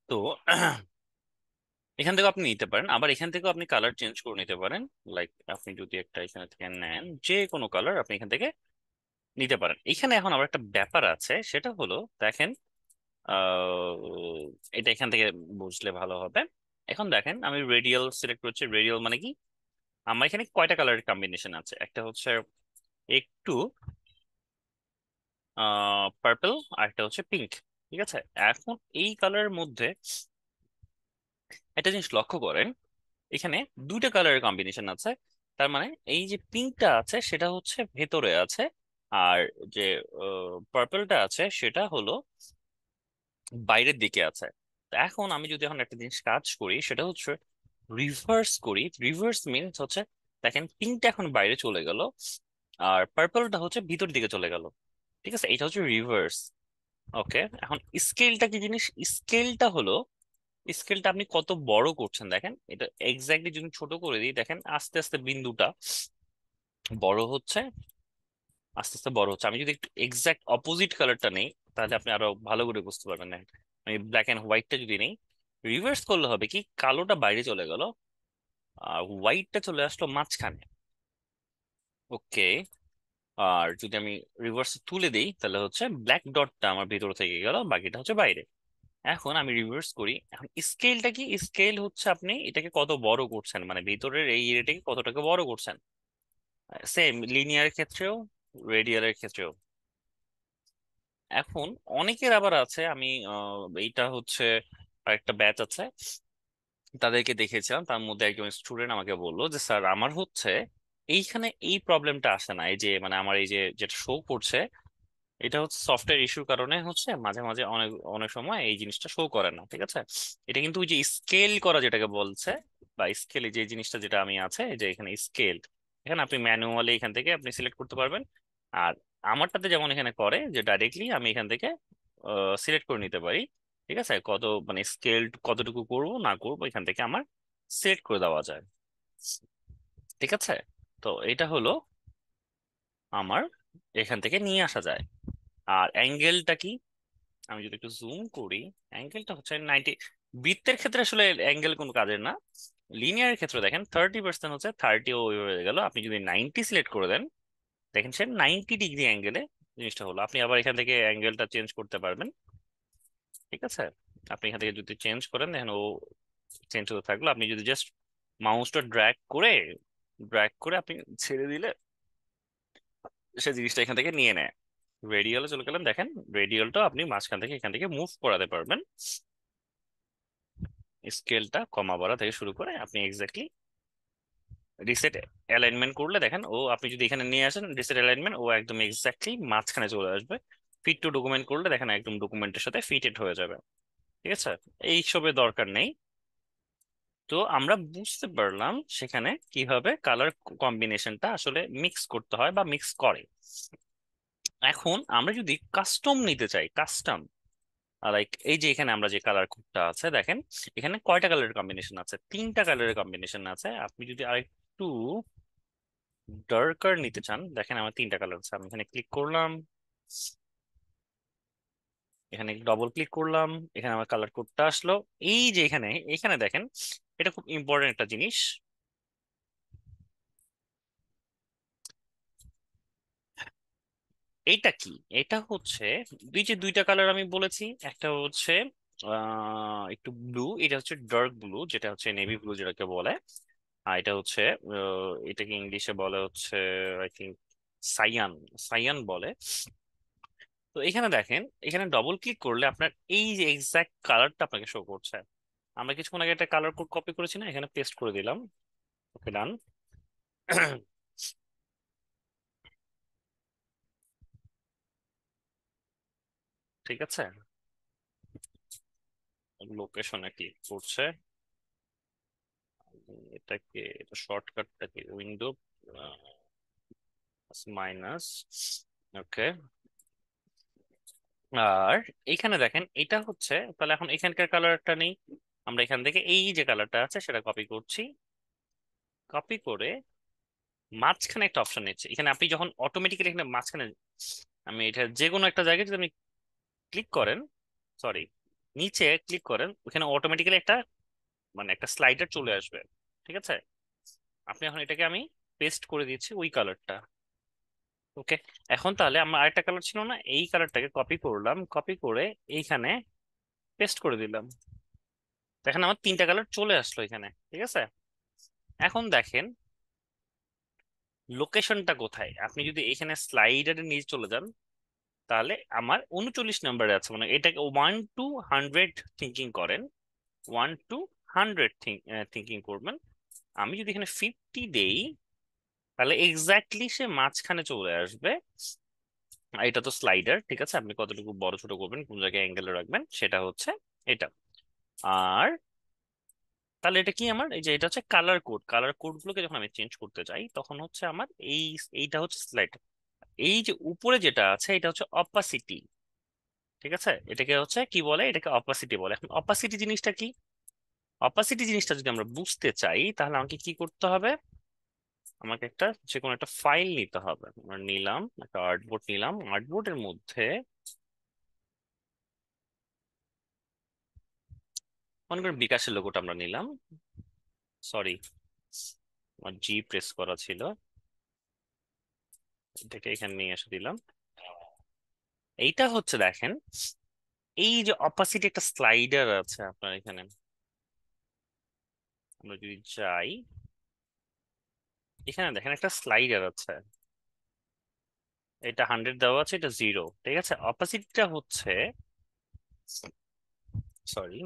তো এখান থেকে আপনি নিতে পারেন, আবার এখান থেকেও আপনি কালার চেঞ্জ করে নিতে পারেন। লাইক আপনি যদি একটা এখানে থেকে নেন, যে কোনো কালার আপনি এখান থেকে নিতে পারেন। এখানে এখন আবার একটা ব্যাপার আছে, সেটা হলো দেখেন এটা এখান থেকে বুঝলে ভালো হবে। এখন দেখেন আমি রেডিয়াল সিলেক্ট করছি, রেডিয়াল মানে কি, আমার এখানে কয়টা কালারের কম্বিনেশন আছে, একটা হচ্ছে একটু পার্পল, আর একটা হচ্ছে পিঙ্ক, ঠিক আছে। এখন এই কালারের মধ্যে একটা জিনিস লক্ষ্য করেন, এখানে দুইটা কালারের কম্বিনেশন আছে। তার মানে এই যে পিঙ্কটা আছে সেটা হচ্ছে ভেতরে আছে, আর যে পার্পলটা আছে সেটা হলো বাইরের দিকে আছে। তো এখন আমি যদি এখন একটা জিনিস কাজ করি সেটা হচ্ছে রিভার্স করি, রিভার্স মিনস হচ্ছে দেখেন পিঙ্কটা এখন বাইরে চলে গেল, আর পার্পলটা হচ্ছে ভিতর দিকে চলে গেল। ঠিক আছে, এটা হচ্ছে রিভার্স। ওকে, এখন স্কেলটা কি জিনিস? স্কেলটা হলো, স্কেলটা আপনি কত বড় করছেন দেখেন। এটা এক্স্যাক্টলি যদি ছোট করে দিই, দেখেন আস্তে আস্তে বিন্দুটা বড় হচ্ছে, আস্তে আস্তে বড় হচ্ছে। আমি যদি একটু এক্সাক্ট অপোজিট কালারটা নেই, তাহলে আপনি আরো ভালো করে বুঝতে পারবেন না। আমি ব্ল্যাক এন্ড হোয়াইটটা যদি নেই, রিভার্স করলে হবে কি, কালোটা বাইরে চলে গেল আর হোয়াইটটা চলে আসলো মাঝখানে। ওকে, আর যদি আমি রিভার্স তুলে দিই, তাহলে হচ্ছে ব্ল্যাক ডটটা আমার ভিতর থেকে গেল, বাকিটা হচ্ছে বাইরে। এখন আমি রিভার্স করি, এখন স্কেলটা কি? স্কেল হচ্ছে আপনি এটাকে কত বড় করছেন, মানে ভিতরের এই এরিয়াটাকে কতটাকে বড় করছেন। সেম লিনিয়ার ক্ষেত্রেও, রেডিয়ালের ক্ষেত্রেও। এখন অনেকের আবার আছে, আমি এইটা হচ্ছে একটা ব্যাচ আছে, তাদেরকে দেখেছিলাম, তার মধ্যে একজন স্টুডেন্ট আমাকে বললো যে স্যার আমার হচ্ছে এইখানে এই প্রবলেমটা আসে না, এই যে মানে আমার এই যে যেটা শো করছে, এটা হচ্ছে সফটওয়্যার ইস্যুর কারণে হচ্ছে মাঝে মাঝে অনেক অনেক সময় এই জিনিসটা শো করে না। ঠিক আছে, এটা কিন্তু ওই যে স্কেল করা যেটাকে বলছে, বা স্কেলে যে জিনিসটা যেটা আমি আছে, এই যে এখানে স্কেল, এখানে আপনি ম্যানুয়ালি এখান থেকে আপনি সিলেক্ট করতে পারবেন। আর আমারটাতে যেমন এখানে করে যে ডাইরেক্টলি আমি এখান থেকে সিলেক্ট করে নিতে পারি। ঠিক আছে, কত মানে স্কেল কতটুকু করব না করব এখান থেকে আমার সিলেক্ট করে দেওয়া যায়। ঠিক আছে, তো এটা হলো আমার এখান থেকে নিয়ে আসা যায়। আর অ্যাঙ্গেলটা কি? আমি যদি একটু জুম করি, অ্যাঙ্গেলটা হচ্ছে 90। বৃত্তের ক্ষেত্রে আসলে অ্যাঙ্গেল কোনো কাজের না। লিনিয়ার ক্ষেত্রে দেখেন 30% হচ্ছে 30 ও হয়ে গেল, আপনি যদি 90 সিলেক্ট করে দেন, দেখেন সে 90 ডিগ্রি অ্যাঙ্গেলে জিনিসটা হলো। আপনি আবার এখান থেকে অ্যাঙ্গেলটা চেঞ্জ করতে পারবেন। ঠিক আছে, আপনি এখান থেকে যদি চেঞ্জ করেন, দেখেন ও চেঞ্জ হতে থাকলো। আপনি যদি জাস্ট মাউসটা ড্র্যাগ করে আপনি ছেড়ে দিলে সে জিনিসটা এখান থেকে নিয়ে নেয়। রেডিয়ালে চলে গেলেন, দেখেন রেডিয়ালটা আপনি মাঝখান থেকে এখান থেকে মুভ করাতে পারবেন। স্কেলটা কমা বাড়া থেকে শুরু করে আপনি এক্স্যাক্টলি রিসেট অ্যালাইনমেন্ট করলে দেখেন, ও আপনি যদি এখানে নিয়ে আসেন রিসেট অ্যালাইনমেন্ট, ও একদম এক্স্যাক্টলি মাঝখানে চলে আসবে। ফিট টু ডকুমেন্ট করলে দেখেন একদম ডকুমেন্টের সাথে ফিটেড হয়ে যাবে। ঠিক আছে, এই সবের দরকার নেই। তো আমরা বুঝতে পারলাম সেখানে কিভাবে কালার কম্বিনেশনটা আসলে মিক্স করতে হয় বা মিক্স করে। এখন আমরা যদি কাস্টম নিতে চাই, কাস্টম লাইক এই যে এখানে আমরা যে কালার কোডটা আছে দেখেন, এখানে কয়টা কালারের কম্বিনেশন আছে? 3টা কালারের কম্বিনেশন আছে। আপনি যদি আরেকটু ডার্কার নিতে চান, দেখেন আমার 3টা কালার আছে। আমি এখানে ক্লিক করলাম, এখানে ডবল ক্লিক করলাম, এখানে আমার কালার কোডটা আসলো। এই যে এখানে এখানে দেখেন, এটা খুব ইম্পর্টেন্ট একটা জিনিস। এইটা কি? এটা হচ্ছে দুইটা কালার আমি বলেছি, একটা হচ্ছে একটু ব্লু, এটা হচ্ছে ডার্ক ব্লু, যেটা হচ্ছে নেভি ব্লু যেটাকে বলে। আর এটা হচ্ছে এটাকে ইংলিশে বলে হচ্ছে আই থিঙ্ক সাইয়ান, সাইয়ান বলে। তো এখানে দেখেন, এখানে ডবল ক্লিক করলে আপনার এই যে এক্সাক্ট কালারটা আপনাকে শো করছে। আমরা কিছুক্ষণ আগে একটা কালার কোড কপি করেছি না, এখানে পেস্ট করে দিলাম। ওকে, ডান। ঠিক আছে, লোকেশনে ক্লিক করছে। এটাকে, এটা শর্টকাটটাকে উইন্ডো মাইনাস। ওকে, আর এখানে দেখেন এটা হচ্ছে, তাহলে এখন এখানকার কালারটা নেই, আমরা এখান থেকে এই যে কালারটা আছে সেটা কপি করছি। কপি করে মাঝখানে একটা অপশন নিচ্ছে, এখানে আপনি যখন অটোমেটিক্যালি এখানে মাঝখানে, আমি এটা যে কোনো একটা জায়গায় যদি আপনি ক্লিক করেন, সরি, নিচে ক্লিক করেন, ওখানে অটোমেটিক্যালি একটা মানে একটা স্লাইডার চলে আসবে। ঠিক আছে, আপনি এখন এটাকে আমি পেস্ট করে দিচ্ছি ওই কালারটা। ওকে, এখন তাহলে আমার আরেকটা কালার ছিল না, এই কালারটাকে কপি করলাম, কপি করে এইখানে পেস্ট করে দিলাম। দেখেন আমার 3টা কালার চলে আসলো এখানে। ঠিক আছে, এখন দেখেন লোকেশনটা কোথায়। আপনি যদি এখানে স্লাইডারের নিচে চলে যান, তাহলে আমার 39 নম্বরে আছে, মানে এটাকে 1 to 100 থিঙ্কিং করেন, 1 to 100 থিঙ্কিং করবেন। আমি যদি এখানে 50 দেই, তাহলে এক্স্যাক্টলি সে মাঝখানে চলে আসবে। আর এটা তো স্লাইডার, ঠিক আছে, আপনি কতটুকু বড় ছোট করবেন, কোন জায়গায় অ্যাঙ্গেল রাখবেন সেটা হচ্ছে এটা। আর তাহলে এটা কি আমার, এই যে এটা হচ্ছে কালার কোড, কালার কোড গুলোকে যখন আমি চেঞ্জ করতে চাই তখন হচ্ছে আমার এইটা হচ্ছে স্লাইড। এই যে উপরে যেটা আছে এটা হচ্ছে অপাসিটি। ঠিক আছে, এটাকে হচ্ছে কি বলে, এটাকে অপাসিটি বলে। এখন অপাসিটি জিনিসটা কি? অপাসিটি জিনিসটা যদি আমরা বুঝতে চাই তাহলে আমাকে কি করতে হবে, আমাকে একটা যে কোনো একটা ফাইল নিতে হবে। আমরা নিলাম একটা আর্টবোর্ড, নিলাম আর্টবোর্ডের মধ্যে মনে করেন বিকাশের লোগোটা আমরা নিলাম। সরি, আমার জি প্রেস করা ছিল, এটাকে এখানে নিয়ে এসে দিলাম। এইটা হচ্ছে দেখেন, এই যে অপাসিটি একটা স্লাইডার আছে আপনার এখানে, আমরা যদি যাই এখানে দেখেন একটা স্লাইডার আছে, এটা 100 দেওয়া আছে, এটা 0। ঠিক আছে, অপাসিটিটা হচ্ছে, সরি,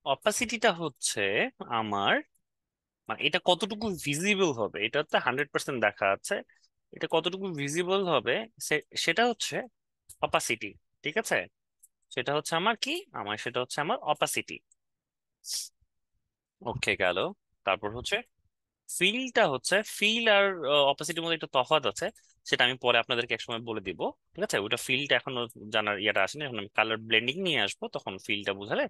অপাসিটিটা হচ্ছে আমার, মানে এটা কতটুকু ভিজিবল হবে, এটা তো 100% দেখা যাচ্ছে, এটা কতটুকু ভিজিবল হবে সেটা হচ্ছে অপাসিটি। ঠিক আছে, সেটা হচ্ছে আমার কি, আমার সেটা হচ্ছে আমার অপাসিটি। ওকে গেল। তারপর হচ্ছে ফিলটা হচ্ছে, ফিল আর অপোজিটের মধ্যে একটা তফাৎ আছে, সেটা আমি পরে আপনাদেরকে একসময় বলে দিব। ঠিক আছে, ওটা ফিলটা এখনো জানার ইয়েটা আসেনি, যখন আমি কালার ব্লেন্ডিং নিয়ে আসবো তখন ফিলটা বোঝালে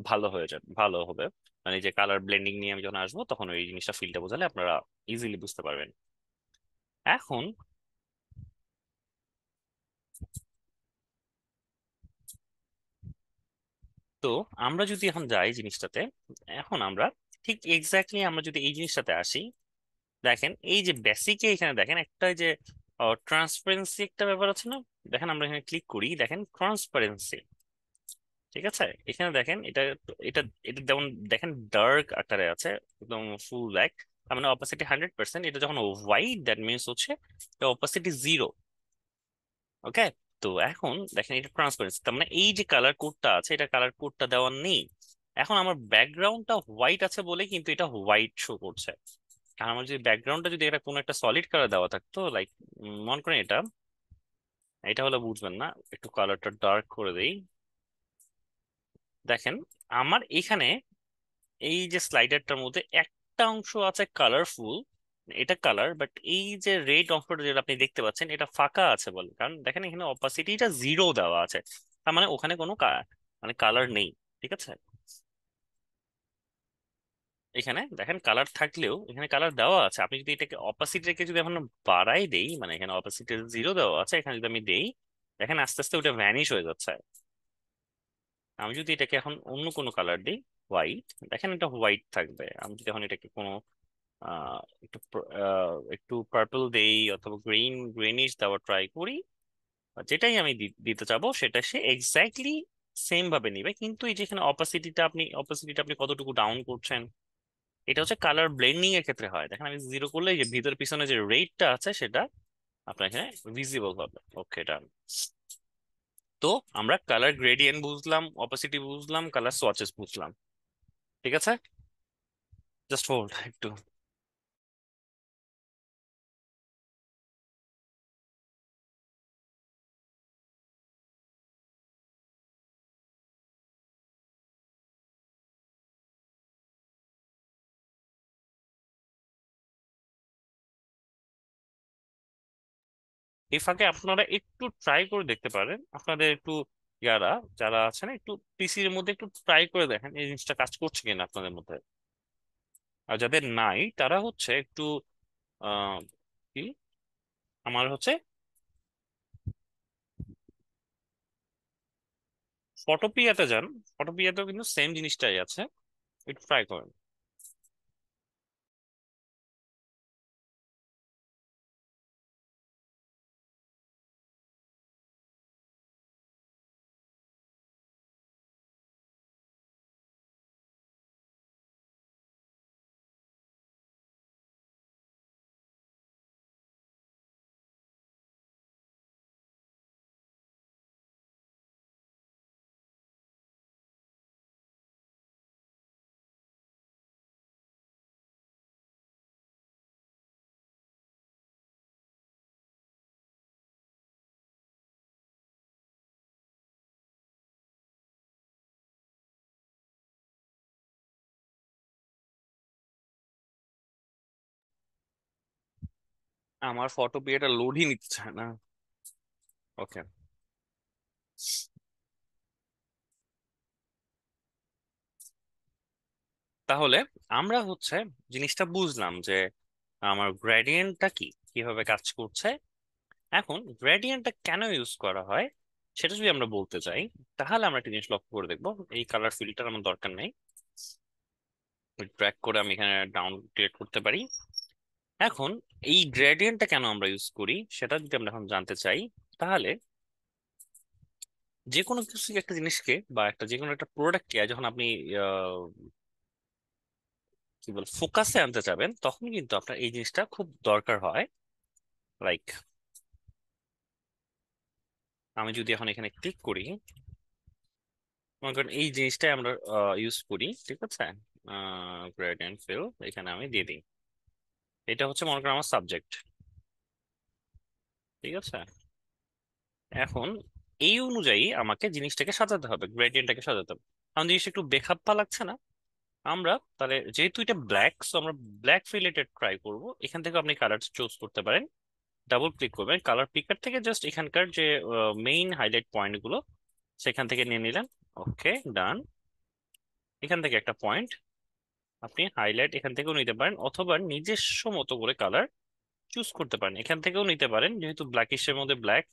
ভালো হয়ে যাবে, ভালো হবে। মানে যে কালার ব্লেন্ডিং নিয়ে আমি যখন আসবো তখন ওই জিনিসটা ফিলটা বোঝালে আপনারা ইজিলি বুঝতে পারবেন। এখন তো আমরা যদি এখন যাই জিনিসটাতে, এখন আমরা ঠিক এক্স্যাক্টলি আমরা যদি এই জিনিসটাতে আসি, দেখেন এই যে বেসিকে এখানে দেখেন একটা এই যে ট্রান্সপারেন্সি একটা ব্যাপার আছে না, দেখেন আমরা এখানে ক্লিক করি, দেখেন ট্রান্সপারেন্সি। ঠিক আছে, এখানে দেখেন এটা, এটা এটা যেমন দেখেন ডার্ক আকারে আছে, একদম ফুল ব্ল্যাক, তার মানে অপাসিটি 100%। এটা যখন হোয়াইট দ্যাট মিনস হচ্ছে অপাসিটি 0। ওকে, তো এখন দেখেন এটা ট্রান্সপারেন্সি, তার মানে এই যে কালার কোডটা আছে এটা কালার কোডটা দেওয়া নেই। এখন আমার ব্যাকগ্রাউন্ডটা হোয়াইট আছে বলে কিন্তু এটা হোয়াইট শো করছে। আর আমার যদি ব্যাকগ্রাউন্ডটা যদি এটা কোনো একটা সলিড কালার দেওয়া থাকতো, লাইক মনে করেন এটা, এটা হলে বুঝবেন না, একটু কালারটা ডার্ক করে দেই। দেখেন আমার এখানে এই যে স্লাইডারটার মধ্যে একটা অংশ আছে কালারফুল, এটা কালার, বাট এই যে রেড অংশটা যেটা আপনি দেখতে পাচ্ছেন এটা ফাঁকা আছে বলে, কারণ দেখেন এখানে অপাসিটিটা 0 দেওয়া আছে, তার মানে ওখানে কোনো মানে কালার নেই। ঠিক আছে, এখানে দেখেন কালার থাকলেও এখানে কালার দেওয়া আছে, আপনি যদি এটাকে অপাসিটিকে যদি এখন বাড়াই দেই, মানে এখানে অপাসিটি 0 দেওয়া আছে, এখানে যদি আমি দেই দেখেন আস্তে আস্তে ওটা ভ্যানিশ হয়ে যাচ্ছে। আমি যদি এটাকে এখন অন্য কোনো কালার দিই, হোয়াইট, দেখেন এটা হোয়াইট থাকবে। আমি যদি এখন এটাকে কোনো একটু পার্পল দেই অথবা গ্রিনিশ দেওয়া ট্রাই করি, বা যেটাই আমি দিতে চাবো সেটা সে এক্স্যাক্টলি সেম ভাবে নিবে। কিন্তু এই যেখানে অপাসিটিটা আপনি কতটুকু ডাউন করছেন, এটা হচ্ছে কালার ব্লেন্ডিং এর ক্ষেত্রে হয়। দেখেন আমি 0 করলে এই যে ভিতর পিছনে যে রেডটা আছে সেটা আপনার এখানে ভিজিবল হবে। ওকে ডান। তো আমরা কালার গ্রেডিয়েন্ট বুঝলাম, অপাসিটি বুঝলাম, কালার সোয়াচেস বুঝলাম। ঠিক আছে, জাস্ট হোল্ড একটু। এই ফাঁকে আপনারা একটু ট্রাই করে দেখতে পারেন, আপনাদের একটু যারা যারা আছেন একটু পিসির মধ্যে একটু ট্রাই করে দেখেন এই জিনিসটা কাজ করছে কিনা আপনাদের মধ্যে। আর যাদের নাই তারা হচ্ছে একটু আহ কি, আমার হচ্ছে ফটোপিয়াতে যান, ফটোপিয়াতেও কিন্তু সেম জিনিসটাই আছে, একটু ট্রাই করেন। আমার ফটো এটা লোডই নিতে চায় না। ওকে, তাহলে আমরা হচ্ছে জিনিসটা বুঝলাম যে আমার গ্রেডিয়েন্টটা কি, কিভাবে কাজ করছে। এখন গ্রেডিয়েন্টটা কেন ইউজ করা হয় সেটা যদি আমরা বলতে চাই, তাহলে আমরা একটা জিনিস লক্ষ্য করে দেখবো। এই কালার ফিল্টার আমার দরকার নেই, ড্র্যাগ করে আমি এখানে ডাউন ক্রিয়েট করতে পারি। এখন এই গ্রেডিয়েন্টটা কেন আমরা ইউজ করি সেটা যদি আমরা এখন জানতে চাই, তাহলে যে কোনো কিছু একটা জিনিসকে বা একটা যে কোনো একটা প্রোডাক্টকে যখন আপনি আহ, কি বল ফোকাসে আনতে যাবেন, তখন কিন্তু আপনার এই জিনিসটা খুব দরকার হয়। লাইক আমি যদি এখন এখানে ক্লিক করি, মনে করেন এই জিনিসটাই আমরা ইউজ করি, ঠিক আছে। গ্রেডিয়েন্ট ফিল এখানে আমি দিয়ে দিই, এটা হচ্ছে মনে করেন আমার সাবজেক্ট, ঠিক আছে। এখন এই অনুযায়ী আমাকে জিনিসটাকে সাজাতে হবে, গ্রেডিয়েন্টটাকে সাজাতে হবে। কারণ জিনিসটা একটু বেখাপ্পা লাগছে না? আমরা তাহলে যেহেতু এটা ব্ল্যাক, সো আমরা ব্ল্যাক রিলেটেড ট্রাই করব। এখান থেকে আপনি কালার চুজ করতে পারেন, ডাবল ক্লিক করবেন, কালার পিকার থেকে জাস্ট এখানকার যে মেইন হাইলাইট পয়েন্ট গুলো সেখান থেকে নিয়ে নিলেন। ওকে, ডান। এখান থেকে একটা পয়েন্ট আপনি হাইলাইট এখান থেকেও নিতে পারেন, অথবা নিজস্ব মতো করে কালার চুজ করতে পারেন, এখান থেকেও নিতে পারেন। যেহেতু ব্ল্যাকিশের মধ্যে ব্ল্যাক,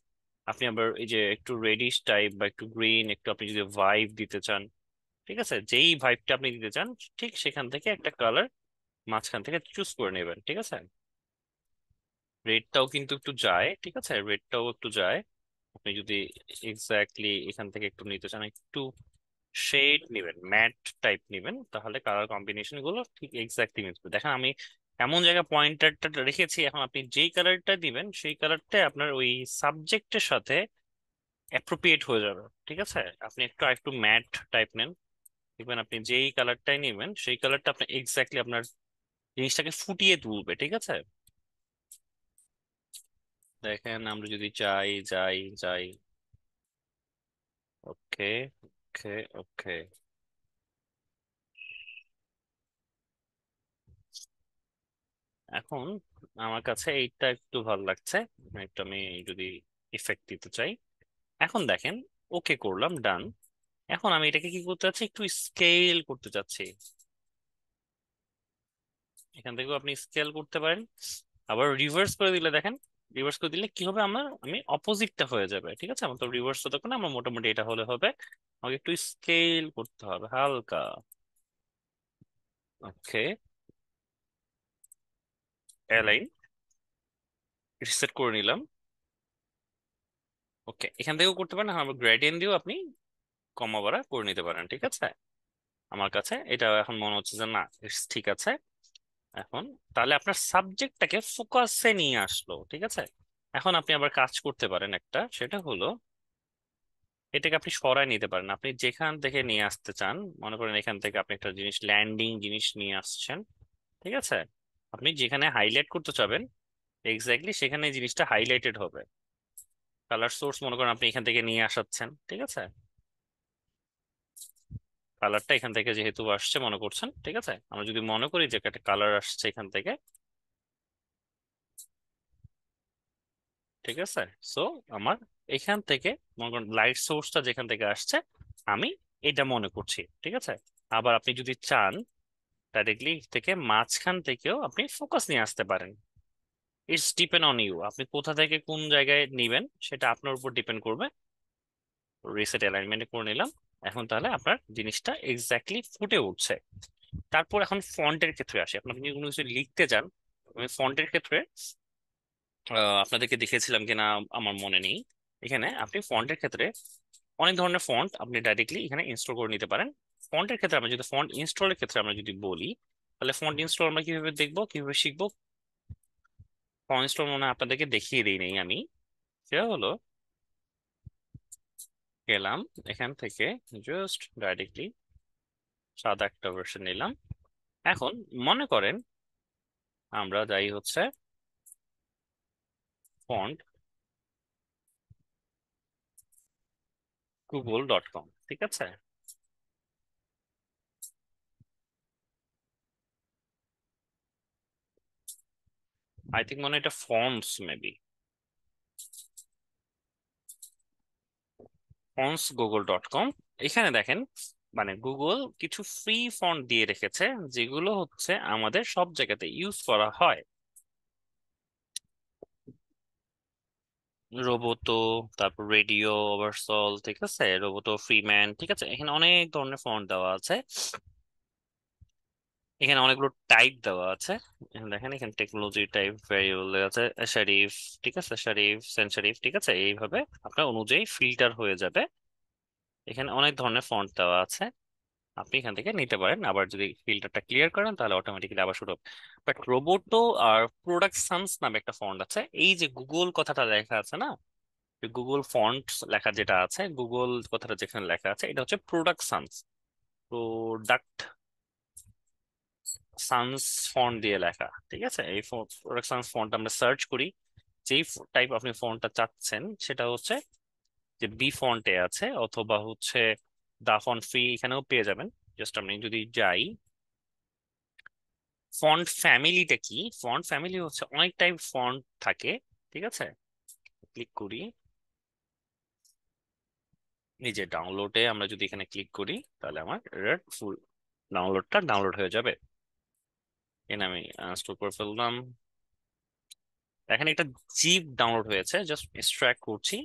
আপনি আবার এই যে একটু রেডিশ টাইপ বা একটু গ্রিন, একটু আপনি যদি ভাইব দিতে চান, ঠিক আছে, যেই ভাইবটা আপনি দিতে চান ঠিক সেখান থেকে একটা কালার মাঝখান থেকে চুজ করে নেবেন, ঠিক আছে। রেডটাও কিন্তু একটু যায়, ঠিক আছে, রেডটাও একটু যায়। আপনি যদি এক্স্যাক্টলি এখান থেকে একটু নিতে চান, একটু শেড নেবেন, ম্যাট টাইপ নেবেন, তাহলে কালার কম্বিনেশন গুলো ঠিক এক্স্যাক্টলি মিলবে। দেখেন আমি এমন জায়গায় পয়েন্টারটা রেখেছি, এখন আপনি যেই কালারটা দিবেন সেই কালারটা আপনার ওই সাবজেক্টের সাথে অ্যাপ্রোপ্রিয়েট হয়ে যাবে, ঠিক আছে। আপনি একটু একটু ম্যাট টাইপ নেন, দেখবেন আপনি যেই কালারটাই নেবেন সেই কালারটা আপনার এক্স্যাক্টলি আপনার জিনিসটাকে ফুটিয়ে তুলবে, ঠিক আছে। দেখেন আমরা যদি চাই, যাই যাই, ওকে ওকে ওকে। এখন আমার কাছে এইটা একটু ভালো লাগছে, একটু আমি যদি ইফেক্ট দিতে চাই। এখন দেখেন, ওকে করলাম, ডান। এখন আমি এটাকে কি করতে চাচ্ছি, একটু স্কেল করতে চাচ্ছি। এখান থেকেও আপনি স্কেল করতে পারেন, আবার রিভার্স করে দিলে দেখেন, রিভার্স করে দিলে কি হবে, আমার আমি অপোজিটটা হয়ে যাবে, ঠিক আছে। আমার তো রিভার্স হতে না, আমার মোটামুটি এটা হলে হবে। আমাকে একটু স্কেল করতে হবে হালকা। ওকে, অ্যালাইন, রিসেট করে নিলাম। ওকে, এখান থেকেও করতে পারেন, আমার গ্রেডিয়েন্ট দিয়েও আপনি কমা বাড়া করে নিতে পারেন, ঠিক আছে। আমার কাছে এটা এখন মনে হচ্ছে যে না, ঠিক আছে। এখন তাহলে আপনার সাবজেক্টটাকে ফোকাসে নিয়ে আসলো, ঠিক আছে। এখন আপনি আবার কাজ করতে পারেন একটা, সেটা হলো এটাকে আপনি সরায় নিতে পারেন আপনি যেখান থেকে নিয়ে আসতে চান। মনে করেন এখান থেকে আপনি একটা জিনিস, ল্যান্ডিং জিনিস নিয়ে আসছেন, ঠিক আছে। আপনি যেখানে হাইলাইট করতে চাবেন এক্স্যাক্টলি সেখানে এই জিনিসটা হাইলাইটেড হবে। কালার সোর্স মনে করেন আপনি এখান থেকে নিয়ে আসাচ্ছেন, ঠিক আছে। কালারটা এখান থেকে যেহেতু আসছে মনে করছেন, ঠিক আছে, আমরা যদি মনে করি যে একটা কালার আসছে এখান থেকে, ঠিক আছে। সো আমার এখান থেকে মনে করেন লাইট সোর্সটা যেখান থেকে আসছে আমি এটা মনে করছি, ঠিক আছে। আবার আপনি যদি চান ডাইরেক্টলি থেকে মাঝখান থেকেও আপনি ফোকাস নিয়ে আসতে পারেন। ইটস ডিপেন্ড অন ইউ, আপনি কোথা থেকে কোন জায়গায় নিবেন সেটা আপনার উপর ডিপেন্ড করবে। রিসেট অ্যালাইনমেন্ট করে নিলাম। এখন তাহলে আপনার জিনিসটা এক্স্যাক্টলি ফুটে উঠছে। তারপর এখন ফন্টের ক্ষেত্রে আসি, আপনার যদি কোনো কিছু লিখতে চান, ফন্টের ক্ষেত্রে আপনাদেরকে দেখিয়েছিলাম কিনা আমার মনে নেই। এখানে আপনি ফন্টের ক্ষেত্রে অনেক ধরনের ফন্ট আপনি ডাইরেক্টলি এখানে ইনস্টল করে নিতে পারেন। ফন্টের ক্ষেত্রে আমরা যদি ফন্ট ইনস্টলের ক্ষেত্রে আমরা যদি বলি, তাহলে ফন্ট ইনস্টল আমরা কিভাবে দেখবো, কিভাবে শিখবো। ফন্ট ইনস্টল মনে হয় আপনাদেরকে দেখিয়ে দিই নেই আমি। সেটা হলো গেলাম এখান থেকে, জাস্ট ডাইরেক্টলি সাদা একটা ভার্সন নিলাম। এখন মনে করেন আমরা যাই হচ্ছে ফন্ট google.com, ঠিক আছে। আই থিঙ্ক মনে হয় এটা ফন্টস মেবি, fontsgoogle.com। এখানে দেখেন মানে গুগল কিছু ফ্রি ফন্ট দিয়ে রেখেছে যেগুলো হচ্ছে আমাদের সব জায়গাতে ইউজ করা হয়। রোবোতো, তারপর রেডিও, ওভারসল, ঠিক আছে, রোবোতো, ফ্রিম্যান, ঠিক আছে, এখানে অনেক ধরনের ফন্ট দেওয়া আছে। এখানে অনেকগুলো টাইপ দেওয়া আছে। এখানে দেখেন, এখানে টেকনোলজি টাইপ ভ্যারিয়েবল আছে, শরীফ, ঠিক আছে, শরীফ, সেন্ট শরীফ, ঠিক আছে, এইভাবে আপনার অনুযায়ী ফিল্টার হয়ে যাবে। এখানে অনেক ধরনের ফন্ট দেওয়া আছে, আপনি এখান থেকে নিতে পারেন। আবার যদি ফিল্টারটা ক্লিয়ার করেন তাহলে অটোমেটিক্যালি আবার শুরু হবে। বাট রোবোটো আর প্রোডাকশনস নামে একটা ফন্ট আছে, এই যে গুগল কথাটা লেখা আছে না, গুগল ফন্ট লেখা যেটা আছে, গুগল কথাটা যেখানে লেখা আছে এটা হচ্ছে প্রোডাকশনস, প্রোডাক্ট সানস ফন্ট দিয়ে লেখা, ঠিক আছে। এই প্রোডাকশনস ফন্ট আমরা সার্চ করি, যেই টাইপ আপনি ফন্টটা চাচ্ছেন সেটা হচ্ছে যে বি ফন্টে আছে, অথবা হচ্ছে দা ফন্ট ফ্রি এখানেও পেয়ে যাবেন। জাস্ট আমি যদি যাই, ফন্ট ফ্যামিলিটা কি, ফন্ট ফ্যামিলি হচ্ছে অনেক টাইপ ফন্ট থাকে, ঠিক আছে। ক্লিক করি, এই যে ডাউনলোডে আমরা যদি এখানে ক্লিক করি তাহলে আমার ফুল ডাউনলোডটা ডাউনলোড হয়ে যাবে। এখানে আমি ইনস্টল করে ফেললাম। এখানে একটা জিপ ডাউনলোড হয়েছে, জাস্ট এক্সট্রাক্ট করছি,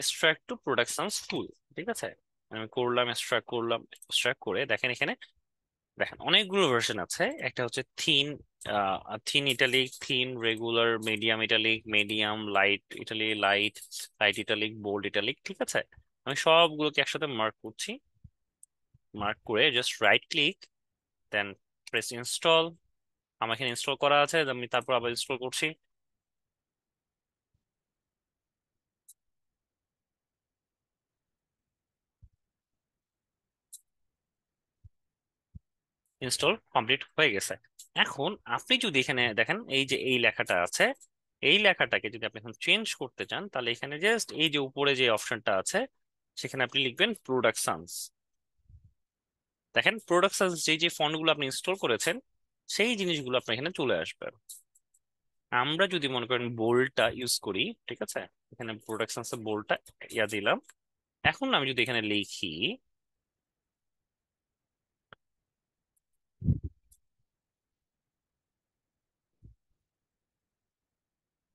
এক্সট্রাক্ট টু প্রোডাকশনস ফুল, ঠিক আছে। আমি করলাম, এক্সট্রাক্ট করলাম, এক্সট্রাক্ট করে দেখেন এখানে, দেখেন অনেকগুলো ভার্সন আছে। একটা হচ্ছে thin, thin italic, thin regular, medium italic, medium light italic, light, light italic, bold italic, ঠিক আছে। আমি সবগুলোকে একসাথে মার্ক করছি, মার্ক করে just right click, then press install. আমার এখানে ইনস্টল করা আছে, আমি তারপর আবার ইনস্টল করছি। ইনস্টল কমপ্লিট হয়ে গেছে। এখন আপনি যদি এখানে দেখেন এই যে এই লেখাটা আছে, এই লেখাটাকে যদি আপনি এখন চেঞ্জ করতে চান তাহলে এখানে জাস্ট এই যে উপরে যে অপশনটা আছে সেখানে আপনি লিখবেন প্রোডাকশনস। দেখেন প্রোডাকশনস, যে যে ফন্টগুলো আপনি ইনস্টল করেছেন সেই জিনিসগুলো আপনার এখানে চলে আসবে। আমরা যদি মনে করেন বোল্ডটা ইউজ করি, ঠিক আছে, এখানে প্রোডাকশনস এর বোল্ডটা ইয়া দিলাম। এখন আমি যদি এখানে লিখি,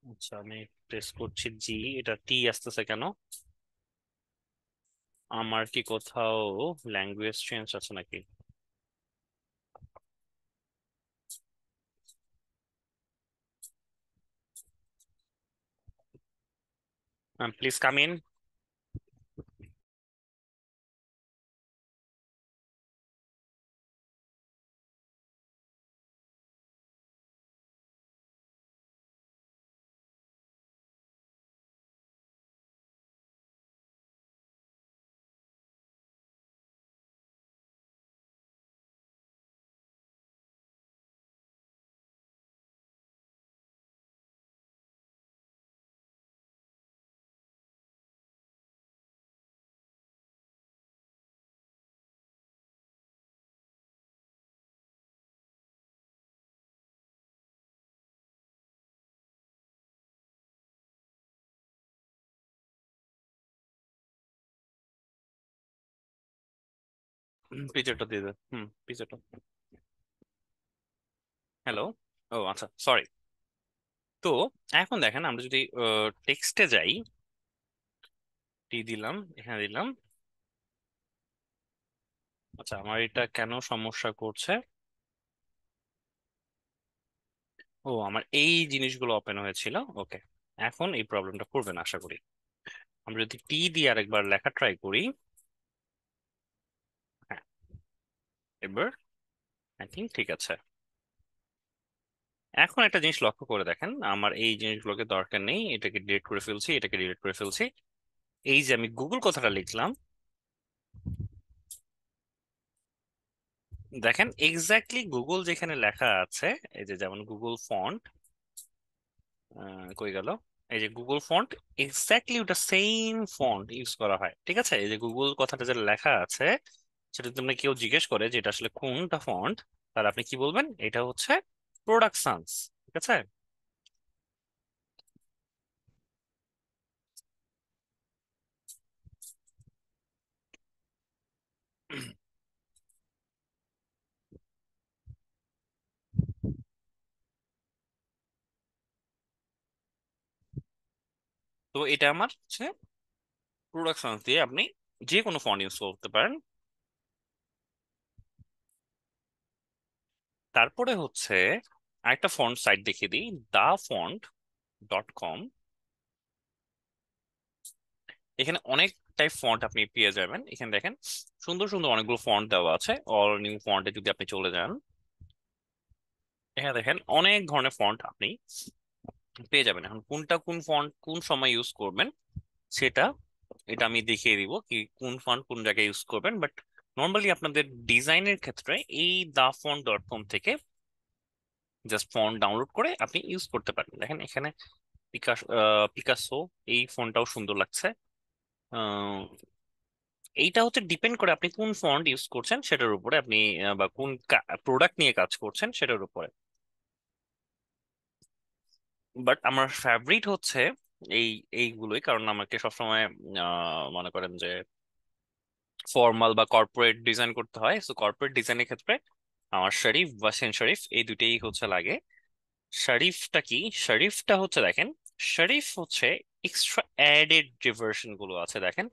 আচ্ছা আমি প্রেস করছি জি, এটা টি আসতেছে কেন? আমার কি কোথাও ল্যাঙ্গুয়েজ চেঞ্জ আছে নাকি? Please come in. পিকচারটা দিয়ে দে, পিকচারটা। হ্যালো। ও আচ্ছা, সরি। তো এখন দেখেন আমরা যদি টেক্সটে যাই, টি দিলাম, এখানে দিলাম। আচ্ছা আমার এটা কেন সমস্যা করছে? ও আমার এই জিনিসগুলো ওপেন হয়েছিল, ওকে। এখন এই প্রবলেমটা করবে না আশা করি। আমরা যদি টি দিয়ে আরেকবার লেখা ট্রাই করি, হ্যাঁ, এবার আই থিঙ্ক ঠিক আছে। এখন একটা জিনিস লক্ষ্য করে দেখেন, আমার এই জিনিসগুলোকে দরকার নেই, এটাকে ডিলিট করে ফেলছি, এটাকে ডিলিট করে ফেলছি। এই যে আমি গুগল কথাটা লিখলাম, দেখেন এক্স্যাক্টলি গুগল যেখানে লেখা আছে, এই যে যেমন গুগল ফন্ট, কই গেল, এই যে গুগল ফন্ট, এক্স্যাক্টলি ওটা সেম ফন্ট ইউজ করা হয়, ঠিক আছে। এই যে গুগল কথাটা যেটা লেখা আছে সেটা যদি আপনাকে কেউ জিজ্ঞেস করে যে এটা আসলে কোনটা ফন্ট, তাহলে আপনি কি বলবেন? এটা হচ্ছে প্রোডাকশনস, ঠিক আছে। তো এটা আমার হচ্ছে প্রোডাকশন দিয়ে আপনি যে কোনো ফন্ট ইউজ করতে পারেন। তারপরে হচ্ছে আরেকটা ফন্ট সাইট দেখিয়ে দিই, dafont.com। এখানে অনেক টাইপ ফন্ট আপনি পেয়ে যাবেন। এখানে দেখেন সুন্দর সুন্দর অনেকগুলো ফন্ট দেওয়া আছে। অল নিউ ফন্টে যদি আপনি চলে যান, এখানে দেখেন অনেক ধরনের ফন্ট আপনি পেয়ে যাবেন। এখন কোনটা কোন ফন্ট কোন সময় ইউজ করবেন সেটা এটা আমি দেখিয়ে দিব কি কোন ফন্ট কোন জায়গায় ইউজ করবেন। বাট নর্মালি আপনাদের ডিজাইনের ক্ষেত্রে এই dafont.com থেকে জাস্ট ফন্ট ডাউনলোড করে আপনি ইউজ করতে পারেন। দেখেন এখানে পিকাসো, এই ফন্টটাও সুন্দর লাগছে। আহ, এইটা হচ্ছে ডিপেন্ড করে আপনি কোন ফন্ট ইউজ করছেন সেটার উপরে, আপনি বা কোন প্রোডাক্ট নিয়ে কাজ করছেন সেটার উপরে। বাট আমার ফেভারিট হচ্ছে এই এইগুলোই, কারণ আমাকে সবসময় মনে করেন যে ফর্মাল বা কর্পোরেট ডিজাইন করতে হয়। সো কর্পোরেট ডিজাইনের ক্ষেত্রে আমার শরীফ বা সেন্ট শরীফ এই দুটেই হচ্ছে লাগে। শরীফটা কি? শরীফটা হচ্ছে দেখেন, শরীফ হচ্ছে এক্সট্রা অ্যাডেড যে ভার্সন গুলো আছে দেখেন,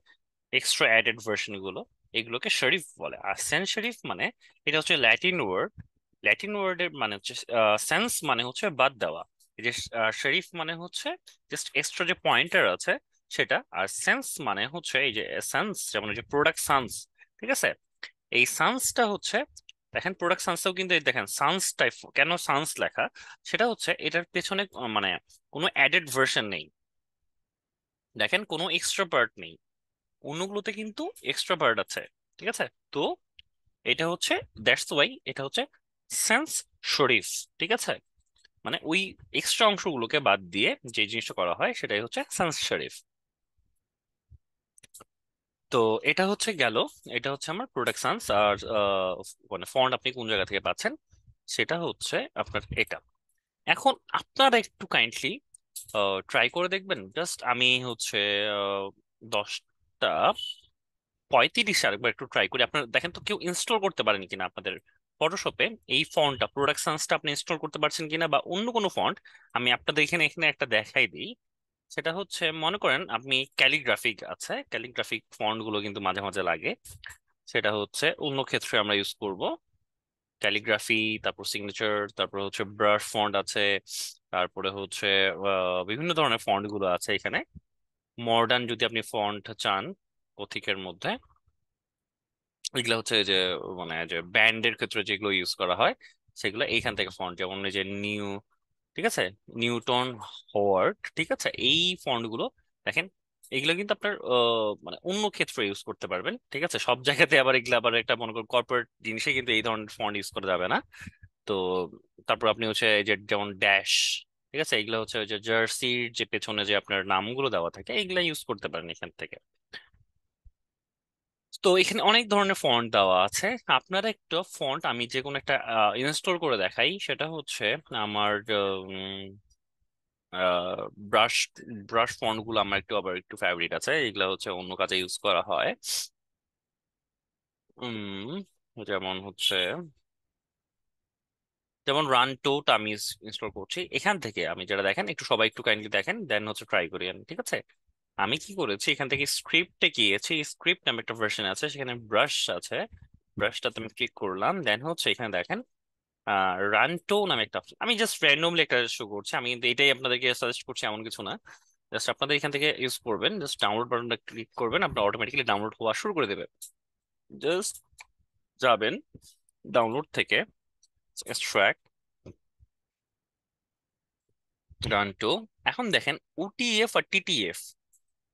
এক্সট্রা অ্যাডেড ভার্সন গুলো এগুলোকে শরীফ বলে। আর সেন্ট শরীফ মানে এটা হচ্ছে ল্যাটিন ওয়ার্ড। ল্যাটিন ওয়ার্ডের মানে হচ্ছে সেন্স মানে হচ্ছে বাদ দেওয়া। এই যে শরীফ মানে হচ্ছে জাস্ট এক্সট্রা যে পয়েন্টার আছে সেটা, আর সেন্স মানে হচ্ছে এই যে সেন্স, যেমন এই যে প্রোডাক্ট সান্স, ঠিক আছে? এই সান্সটা হচ্ছে দেখেন, প্রোডাক্ট সান্সটাও কিন্তু এই দেখেন সান্স টাইপ, কেন সান্স লেখা সেটা হচ্ছে এটার পেছনে মানে কোনো অ্যাডেড ভার্সন নেই। দেখেন কোনো এক্সট্রা পার্ট নেই, অন্যগুলোতে কিন্তু এক্সট্রা পার্ট আছে, ঠিক আছে? তো এটা হচ্ছে দ্যাটস ওয়াই এটা হচ্ছে সেন্স শরীফ, ঠিক আছে? মানে ওই এক্সট্রা অংশগুলোকে বাদ দিয়ে যে জিনিসটা করা হয় সেটাই হচ্ছে সেন্স শরীফ। তো এটা হচ্ছে গেল, এটা হচ্ছে আমার প্রোডাকশনস। আর মানে ফন্ট আপনি কোন জায়গা থেকে পাচ্ছেন সেটা হচ্ছে আপনার এটা। এখন আপনারা একটু কাইন্ডলি ট্রাই করে দেখবেন। জাস্ট আমি হচ্ছে 10:35 আরেকবার একটু ট্রাই করি, আপনারা দেখেন তো কেউ ইনস্টল করতে পারেন কিনা আপনাদের ফটোশপে এই ফন্টটা, প্রোডাকশনসটা আপনি ইনস্টল করতে পারছেন কিনা, বা অন্য কোনো ফন্ট। আমি আপনাদের এখানে এখানে একটা দেখাই দিই। সেটা হচ্ছে মনে করেন আপনি ক্যালিগ্রাফিক আছে, ক্যালিগ্রাফিক ফন্ট গুলো কিন্তু মাঝে মাঝে লাগে। সেটা হচ্ছে অন্য ক্ষেত্রে আমরা ইউজ করব ক্যালিগ্রাফি, তারপর সিগনেচার, তারপর হচ্ছে ব্রাশ ফন্ট আছে, তারপরে হচ্ছে বিভিন্ন ধরনের ফন্ট গুলো আছে এখানে। মডার্ন যদি আপনি ফন্ট চান গথিকের মধ্যে, এগুলো হচ্ছে যে মানে যে ব্যান্ডের ক্ষেত্রে যেগুলো ইউজ করা হয় সেগুলো এইখান থেকে ফন্ট, যেমন এই যে নিউ, ঠিক আছে, নিউটন, হোয়ার্ট, ঠিক আছে, এই ফন্ট গুলো দেখেন। এগুলো কিন্তু আপনার মানে অন্য ক্ষেত্রে ইউজ করতে পারবেন, ঠিক আছে? সব জায়গাতে আবার এগুলো আবার একটা মনে করেন কর্পোরেট জিনিসে কিন্তু এই ধরনের ফন্ট ইউজ করা যাবে না। তো তারপর আপনি হচ্ছে এই যে যেমন ড্যাশ, ঠিক আছে, এগুলো হচ্ছে ওই যে জার্সির যে পেছনে যে আপনার নামগুলো দেওয়া থাকে এগুলা ইউজ করতে পারেন এখান থেকে। তো এখানে অনেক ধরনের ফন্ট দেওয়া আছে। আপনারা একটা ফন্ট আমি যে কোনো একটা ইনস্টল করে দেখাই, সেটা হচ্ছে আমার ব্রাশ ব্রাশ ফন্ট গুলো আমার একটু আবার একটু ফেভারিট আছে, এগুলা হচ্ছে অন্য কাজে ইউজ করা হয়। উম যেমন হচ্ছে যেমন রান টোটা আমি ইনস্টল করছি এখান থেকে। আমি যেটা দেখেন একটু সবাই একটু কাইন্ডলি দেখেন, দেন হচ্ছে ট্রাই করি আমি, ঠিক আছে? আমি কি করেছি, এখান থেকে স্ক্রিপ্টে গিয়েছি, স্ক্রিপ্ট নামে একটা ভার্সন আছে, সেখানে ব্রাশ আছে। ব্রাশটাতে আমি ক্লিক করলাম, দেন হচ্ছে এখানে দেখেন রানটো নামে একটা অপশন। আমি জাস্ট র্যান্ডমলি একটা শো করছি, আমি কিন্তু এটাই আপনাদেরকে সাজেস্ট করছি এমন কিছু না। জাস্ট আপনাদের এখান থেকে ইউজ করবেন, জাস্ট ডাউনলোড বাটনটা ক্লিক করবেন, আপনার অটোমেটিক্যালি ডাউনলোড হওয়া শুরু করে দেবে। জাস্ট যাবেন ডাউনলোড থেকে এক্সট্রাক্ট রানটো। এখন দেখেন ওটিএফ আর টিটিএফ।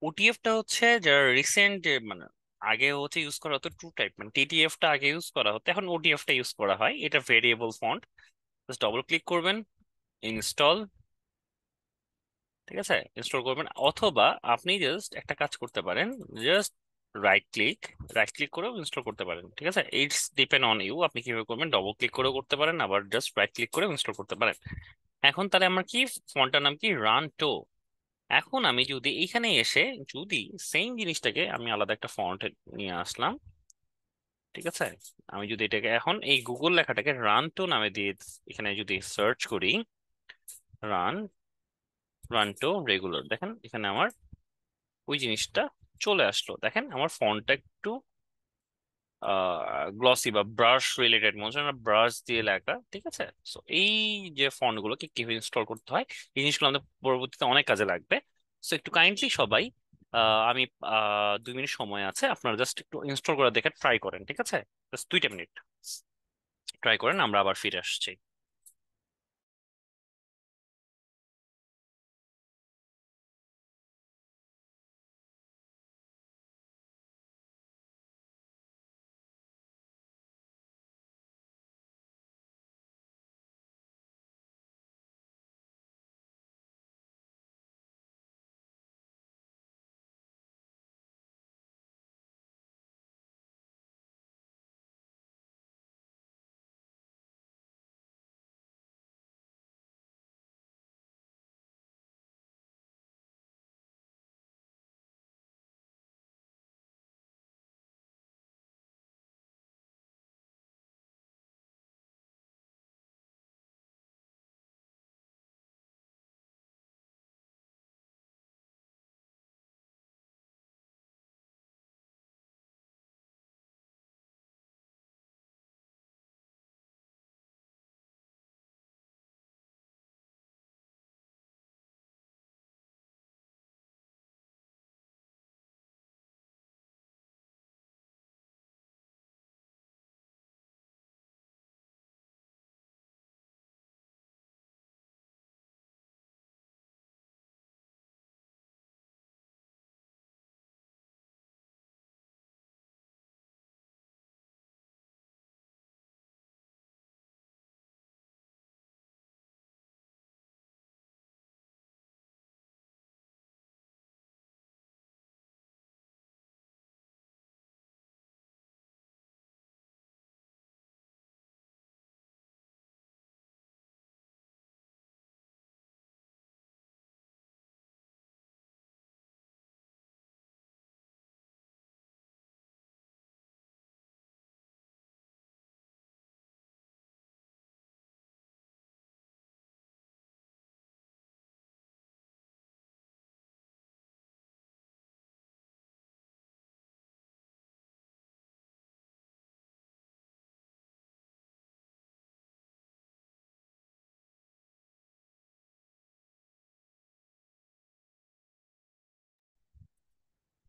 ওটিএফটা হচ্ছে যারা রিসেন্ট মানে আগে হচ্ছে ইউজ করা হতো টু টাইপ, মানে টিটিএফটা আগে ইউজ করা হতো, এখন ওটিএফটা ইউজ করা হয়। এটা variable font. Just double click করবেন, ইনস্টল, ঠিক আছে, ইনস্টল করবেন। অথবা আপনি জাস্ট একটা কাজ করতে পারেন, just right click right click করেও ইনস্টল করতে পারেন, ঠিক আছে? ইটস ডিপেন্ড অন ইউ, আপনি কিভাবে করবেন। ডবল ক্লিক করেও করতে পারেন, আবার জাস্ট রাইট ক্লিক করে ইনস্টল করতে পারেন। এখন তাহলে আমার কি ফন্টটার নাম কি রান টো। এখন আমি যদি এইখানে এসে যদি সেম জিনিসটাকে আমি আলাদা একটা ফন্ট নিয়ে আসলাম, ঠিক আছে, আমি যদি এটাকে এখন এই গুগল লেখাটাকে রান টো নামে দিয়ে এখানে যদি সার্চ করি, রান রান টো রেগুলার, দেখেন এখানে আমার ওই জিনিসটা চলে আসলো। দেখেন আমার ফন্টটা একটু গ্লসি বা ব্রাশ রিলেটেড, মনে হচ্ছে না ব্রাশ দিয়ে লেখা, ঠিক আছে। সো এই যে ফন্ট গুলোকে কিভাবে ইনস্টল করতে হয়, এই জিনিসগুলো আমাদের পরবর্তীতে অনেক কাজে লাগবে। সো একটু কাইন্ডলি সবাই, আমি 2 মিনিট সময় আছে, আপনারা জাস্ট একটু ইনস্টল করে দেখে ট্রাই করেন, ঠিক আছে? জাস্ট 2টা মিনিট ট্রাই করেন, আমরা আবার ফিরে আসছি।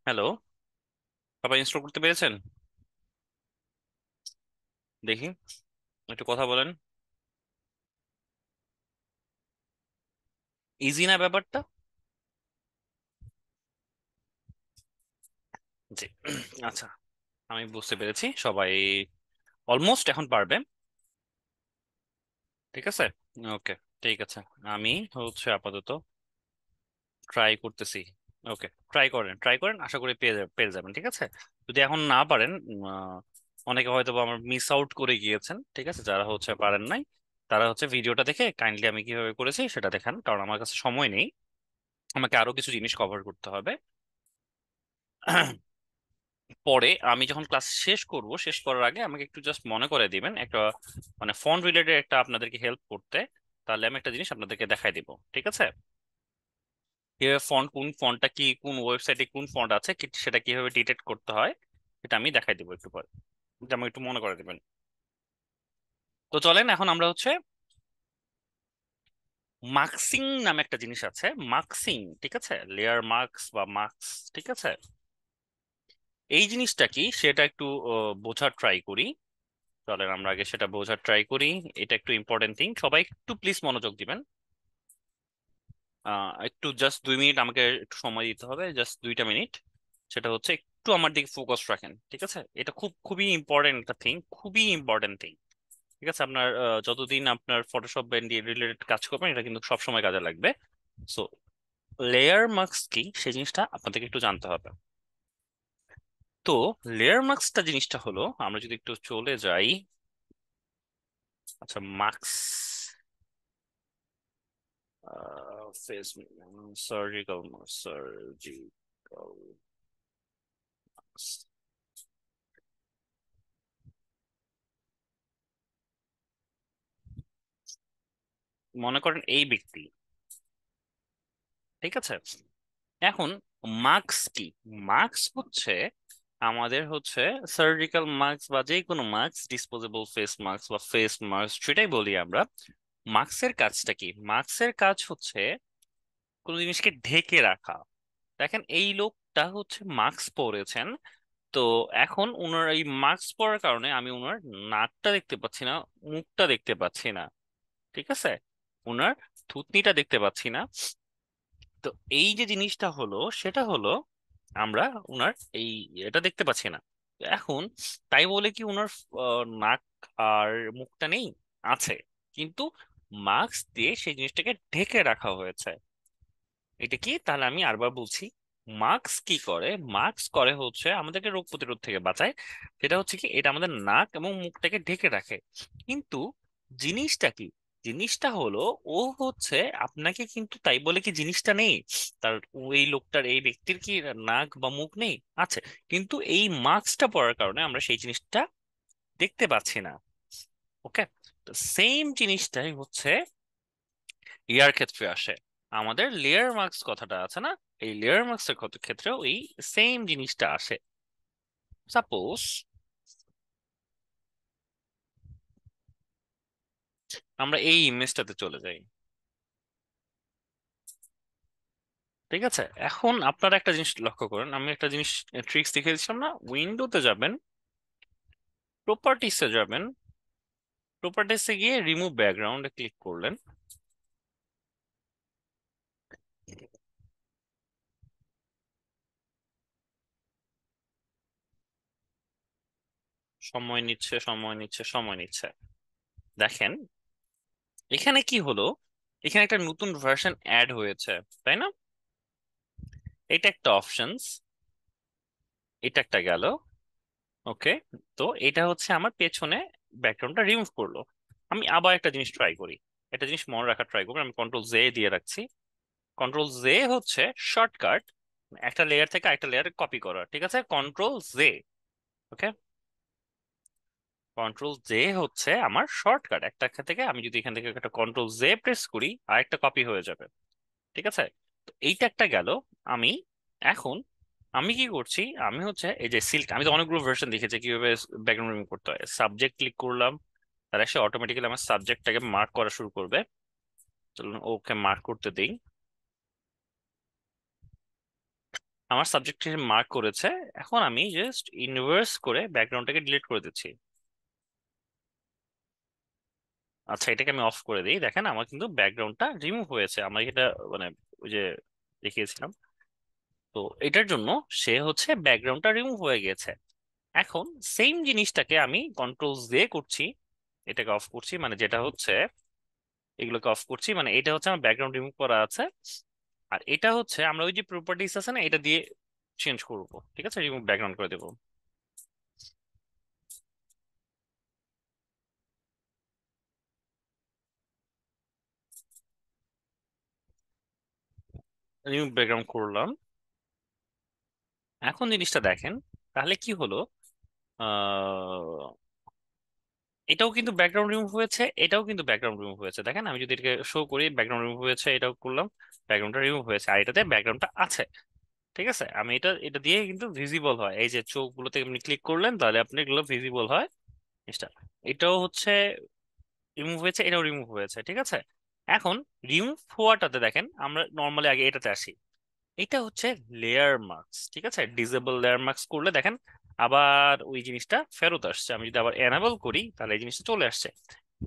হ্যালো, সবাই ইনস্টল করতে পেরেছেন? দেখি, একটু কথা বলেন। ইজি না ব্যাপারটা? জি। আচ্ছা, আমি বুঝতে পেরেছি সবাই অলমোস্ট এখন পারবে, ঠিক আছে। ওকে, ঠিক আছে। আমি হচ্ছে আপাতত ট্রাই করতেছি। ওকে, ট্রাই করেন, ট্রাই করেন, আশা করি পেয়ে যাবেন, ঠিক আছে। যদি এখন না পারেন, অনেকে হয়তো বা আমার মিস আউট করে গিয়েছেন, ঠিক আছে, যারা হচ্ছে পারেন নাই, তারা হচ্ছে ভিডিওটা দেখে কাইন্ডলি আমি কিভাবে করেছি সেটা দেখান, কারণ আমার কাছে সময় নেই, আমাকে আরো কিছু জিনিস কভার করতে হবে। পরে আমি যখন ক্লাস শেষ করব, শেষ করার আগে আমাকে একটু জাস্ট মনে করে দিবেন একটা, মানে ফন্ট রিলেটেড একটা আপনাদেরকে হেল্প করতে, তাহলে আমি একটা জিনিস আপনাদেরকে দেখাই দিব, ঠিক আছে। কিভাবে ফন্ট, কোন ফন্টটা কি, কোন ওয়েবসাইটে কোন ফন্ট আছে সেটা কিভাবে ডিটেক্ট করতে হয়, সেটা আমি দেখাই দিব একটু পরে, এটা আমাকে একটু মনে করে দিবেন। তো চলেন এখন আমরা হচ্ছে মার্কসিং নামে একটা জিনিস আছে, মার্কসিং, ঠিক আছে, লেয়ার মার্কস বা মার্কস, ঠিক আছে। এই জিনিসটা কি সেটা একটু বোঝার ট্রাই করি। চলেন আমরা আগে সেটা বোঝার ট্রাই করি। এটা একটু ইম্পর্টেন্ট থিং, সবাই একটু প্লিজ মনোযোগ দিবেন। একটু জাস্ট 2 মিনিট আমাকে একটু সময় দিতে হবে, জাস্ট 2টা মিনিট। সেটা হচ্ছে একটু আমার দিকে ফোকাস রাখেন, ঠিক আছে। এটা খুবই ইম্পর্টেন্ট একটা থিং, খুবই ইম্পর্টেন্ট থিং, ঠিক আছে। আপনার যতদিন আপনার ফটোশপ ব্যান্ড রিলেটেড কাজ করবেন, এটা কিন্তু সবসময় কাজে লাগবে। সো লেয়ার মার্কস কি সেই জিনিসটা আপনাদেরকে একটু জানতে হবে। তো লেয়ার মার্কসটা জিনিসটা হলো, আমরা যদি একটু চলে যাই, আচ্ছা মার্কস, ফেস, সার্জিক্যাল, সার্জিক্যাল, মনে করেন এই ব্যক্তি, ঠিক আছে। এখন মাস্ক কি? মাস্ক হচ্ছে আমাদের হচ্ছে সার্জিক্যাল মাস্ক বা যে কোনো মাস্ক, ডিসপোজেবল ফেস মাস্ক বা ফেস মাস্ক সেটাই বলি আমরা। মাস্কের কাজটা কি? মাস্কের কাজ হচ্ছে কোনো জিনিসকে ঢেকে রাখা। দেখেন এই লোকটা হচ্ছে মাস্ক পরেছেন, তো এখন ওনার এই মাস্ক পরার কারণে আমি ওনার নাকটা দেখতে পাচ্ছি না, মুখটা দেখতে পাচ্ছি না, ঠিক আছে, ওনার থুতনিটা দেখতে পাচ্ছি না। তো এই যে জিনিসটা হলো সেটা হলো আমরা উনার এই এটা দেখতে পাচ্ছি না। তো এখন তাই বলে কি উনার নাক আর মুখটা নেই? আছে, কিন্তু মাস্ক দিয়ে সেই জিনিসটাকে ঢেকে রাখা হয়েছে। এটা কি? তাহলে আমি আরবার বলছি, মাস্ক কি করে? মাস্ক করে হচ্ছে আমাদেরকে রোগ প্রতিরোধ থেকে বাঁচায়। সেটা হচ্ছে কি, এটা আমাদের নাক এবং মুখটাকে ঢেকে রাখে। কিন্তু জিনিসটা কি? জিনিসটা হলো ও হচ্ছে আপনাকে, কিন্তু তাই বলে কি জিনিসটা নেই? তার এই লোকটার, এই ব্যক্তির কি নাক বা মুখ নেই? আছে, কিন্তু এই মাস্কটা পরার কারণে আমরা সেই জিনিসটা দেখতে পাচ্ছি না। ওকে, তো সেম জিনিসটাই হচ্ছে ইয়ার ক্ষেত্রে আসে। আমাদের লেয়ার মার্কস কথাটা আছে না, এই লেয়ার মার্কস এর ক্ষেত্রেও এই সেম জিনিসটা আসে। সাপোজ আমরা এই ইমেজটাতে চলে যাই, ঠিক আছে? এখন আপনারা একটা জিনিস লক্ষ্য করেন, আমি একটা জিনিস ট্রিক্স দেখিয়ে দিচ্ছিলাম না, উইন্ডোতে যাবেন, প্রপার্টিসে যাবেন, প্রপার্টিসে গিয়ে রিমুভ ব্যাকগ্রাউন্ডে ক্লিক করলেন। সময় নিচ্ছে, সময় নিচ্ছে, সময় নিচ্ছে। দেখেন এখানে কি হলো, এখানে একটা নতুন ভার্সন অ্যাড হয়েছে, তাই না? এটা একটা অপশনস, এটা একটা গেল। ওকে, তো এটা হচ্ছে আমার পেছনে ব্যাকগ্রাউন্ডটা রিমুভ করলো। আমি আবার একটা জিনিস ট্রাই করি, একটা জিনিস মনে রাখার ট্রাই করবো। আমি কন্ট্রোল জে দিয়ে রাখছি। কন্ট্রোল জে হচ্ছে শর্টকাট, একটা লেয়ার থেকে আরেকটা লেয়ারে কপি করা, ঠিক আছে? Control J. Okay, control J হচ্ছে আমার শর্টকাট, একটা থেকে আমি যদি এখান থেকে একটা কন্ট্রোল জে প্রেস করি আরেকটা কপি হয়ে যাবে, ঠিক আছে? তো এইটা একটা গেল। আমি এখন আমি কি করছি, আমি হচ্ছে এই যে সিল্ক, আমি তো অনেকগুলো ভার্সন দেখেছি কিভাবে ব্যাকগ্রাউন্ড রিমুভ করতে হয়। সাবজেক্ট ক্লিক করলাম, তাহলে সে অটোমেটিক্যালি আমার সাবজেক্টটাকে মার্ক করা শুরু করবে। চলুন ওকে মার্ক করতে দিই। আমার সাবজেক্ট মার্ক করেছে। এখন আমি জাস্ট ইনভার্স করে ব্যাকগ্রাউন্ডটাকে ডিলিট করে দিচ্ছি। আচ্ছা, এটাকে আমি অফ করে দিই। দেখেন আমার কিন্তু ব্যাকগ্রাউন্ডটা রিমুভ হয়েছে, আমার এটা মানে ওই যে দেখিয়েছিলাম। তো এটার জন্য সে হচ্ছে ব্যাকগ্রাউন্ডটা রিমুভ হয়ে গেছে। এখন সেম জিনিসটাকে আমি কন্ট্রোল জে করছি, এটাকে অফ করছি, মানে যেটা হচ্ছে এগুলোকে অফ করছি, মানে এটা হচ্ছে আমার ব্যাকগ্রাউন্ড রিমুভ করা আছে। আর এটা হচ্ছে আমরা ওই যে প্রপার্টিস আছে না, এটা দিয়ে চেঞ্জ করব, ঠিক আছে? রিমুভ ব্যাকগ্রাউন্ড করে দেবো। রিমুভ ব্যাকগ্রাউন্ড করলাম। এখন জিনিসটা দেখেন, তাহলে কি হলো, আহ এটাও কিন্তু ব্যাকগ্রাউন্ড রিমুভ হয়েছে, এটাও কিন্তু ব্যাকগ্রাউন্ড রিমুভ হয়েছে। দেখেন আমি যদি এটাকে শো করি, ব্যাকগ্রাউন্ড রিমুভ হয়েছে, এটাও করলাম, ব্যাকগ্রাউন্ডটা রিমুভ হয়েছে, আর এটাতে ব্যাকগ্রাউন্ডটা আছে, ঠিক আছে? আমি এটা এটা দিয়ে কিন্তু ভিজিবল হয়, এই যে চোখগুলোতে আপনি ক্লিক করলেন তাহলে আপনি এগুলো ভিজিবল হয় জিনিসটা। এটাও হচ্ছে রিমুভ হয়েছে, এটাও রিমুভ হয়েছে, ঠিক আছে? এখন রিমুভ হওয়াটাতে দেখেন, আমরা নর্মালি আগে এটাতে আসি, এটা হচ্ছে লেয়ার মার্কস, ঠিক আছে? ডিসেবল লেয়ার মার্কস করলে দেখেন আবার ওই জিনিসটা ফেরত আসছে। আমি যদি আবার এনাবল করি তাহলে এই জিনিসটা চলে আসছে।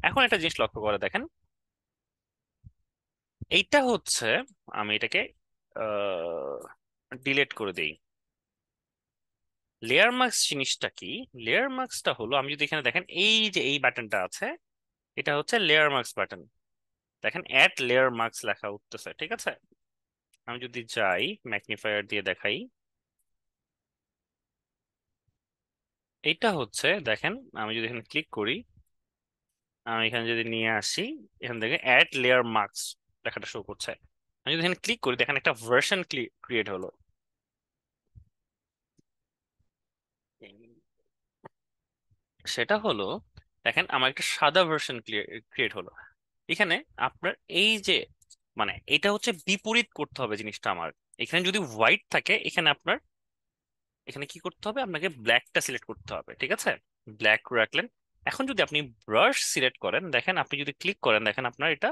এখন একটা জিনিস লক্ষ্য করে দেখেন, এইটা হচ্ছে, আমি এটাকে ডিলেট করে দেই। লেয়ার মার্কস জিনিসটা কি? লেয়ার মার্কসটা হলো, আমি যদি এখানে দেখেন এই যে এই বাটনটা আছে, এটা হচ্ছে লেয়ার মার্কস বাটন। দেখেন অ্যাড লেয়ার মার্কস লেখা উঠতেছে, ঠিক আছে? আমি যদি যাই ম্যাগনিফায়ার দিয়ে দেখাই, এইটা হচ্ছে দেখেন, আমি যদি এখানে ক্লিক করি, আমি এখানে যদি নিয়ে আসি, এখান থেকে অ্যাড লেয়ার মার্কস লেখাটা শো করছে। আমি যদি এখানে ক্লিক করি দেখেন একটা ভার্সন ক্রিয়েট হলো। সেটা হলো, দেখেন আমার একটা সাদা ভার্সন ক্রিয়েট হলো। এখানে আপনার এই যে, মানে এটা হচ্ছে বিপরীত করতে হবে জিনিসটা আমার। এখানে যদি হোয়াইট থাকে, এখানে আপনার এখানে কি করতে হবে, আপনাকে ব্ল্যাকটা সিলেক্ট করতে হবে, ঠিক আছে? ব্ল্যাক রাখলেন। এখন যদি আপনি ব্রাশ সিলেক্ট করেন, দেখেন আপনি যদি ক্লিক করেন, দেখেন আপনার এটা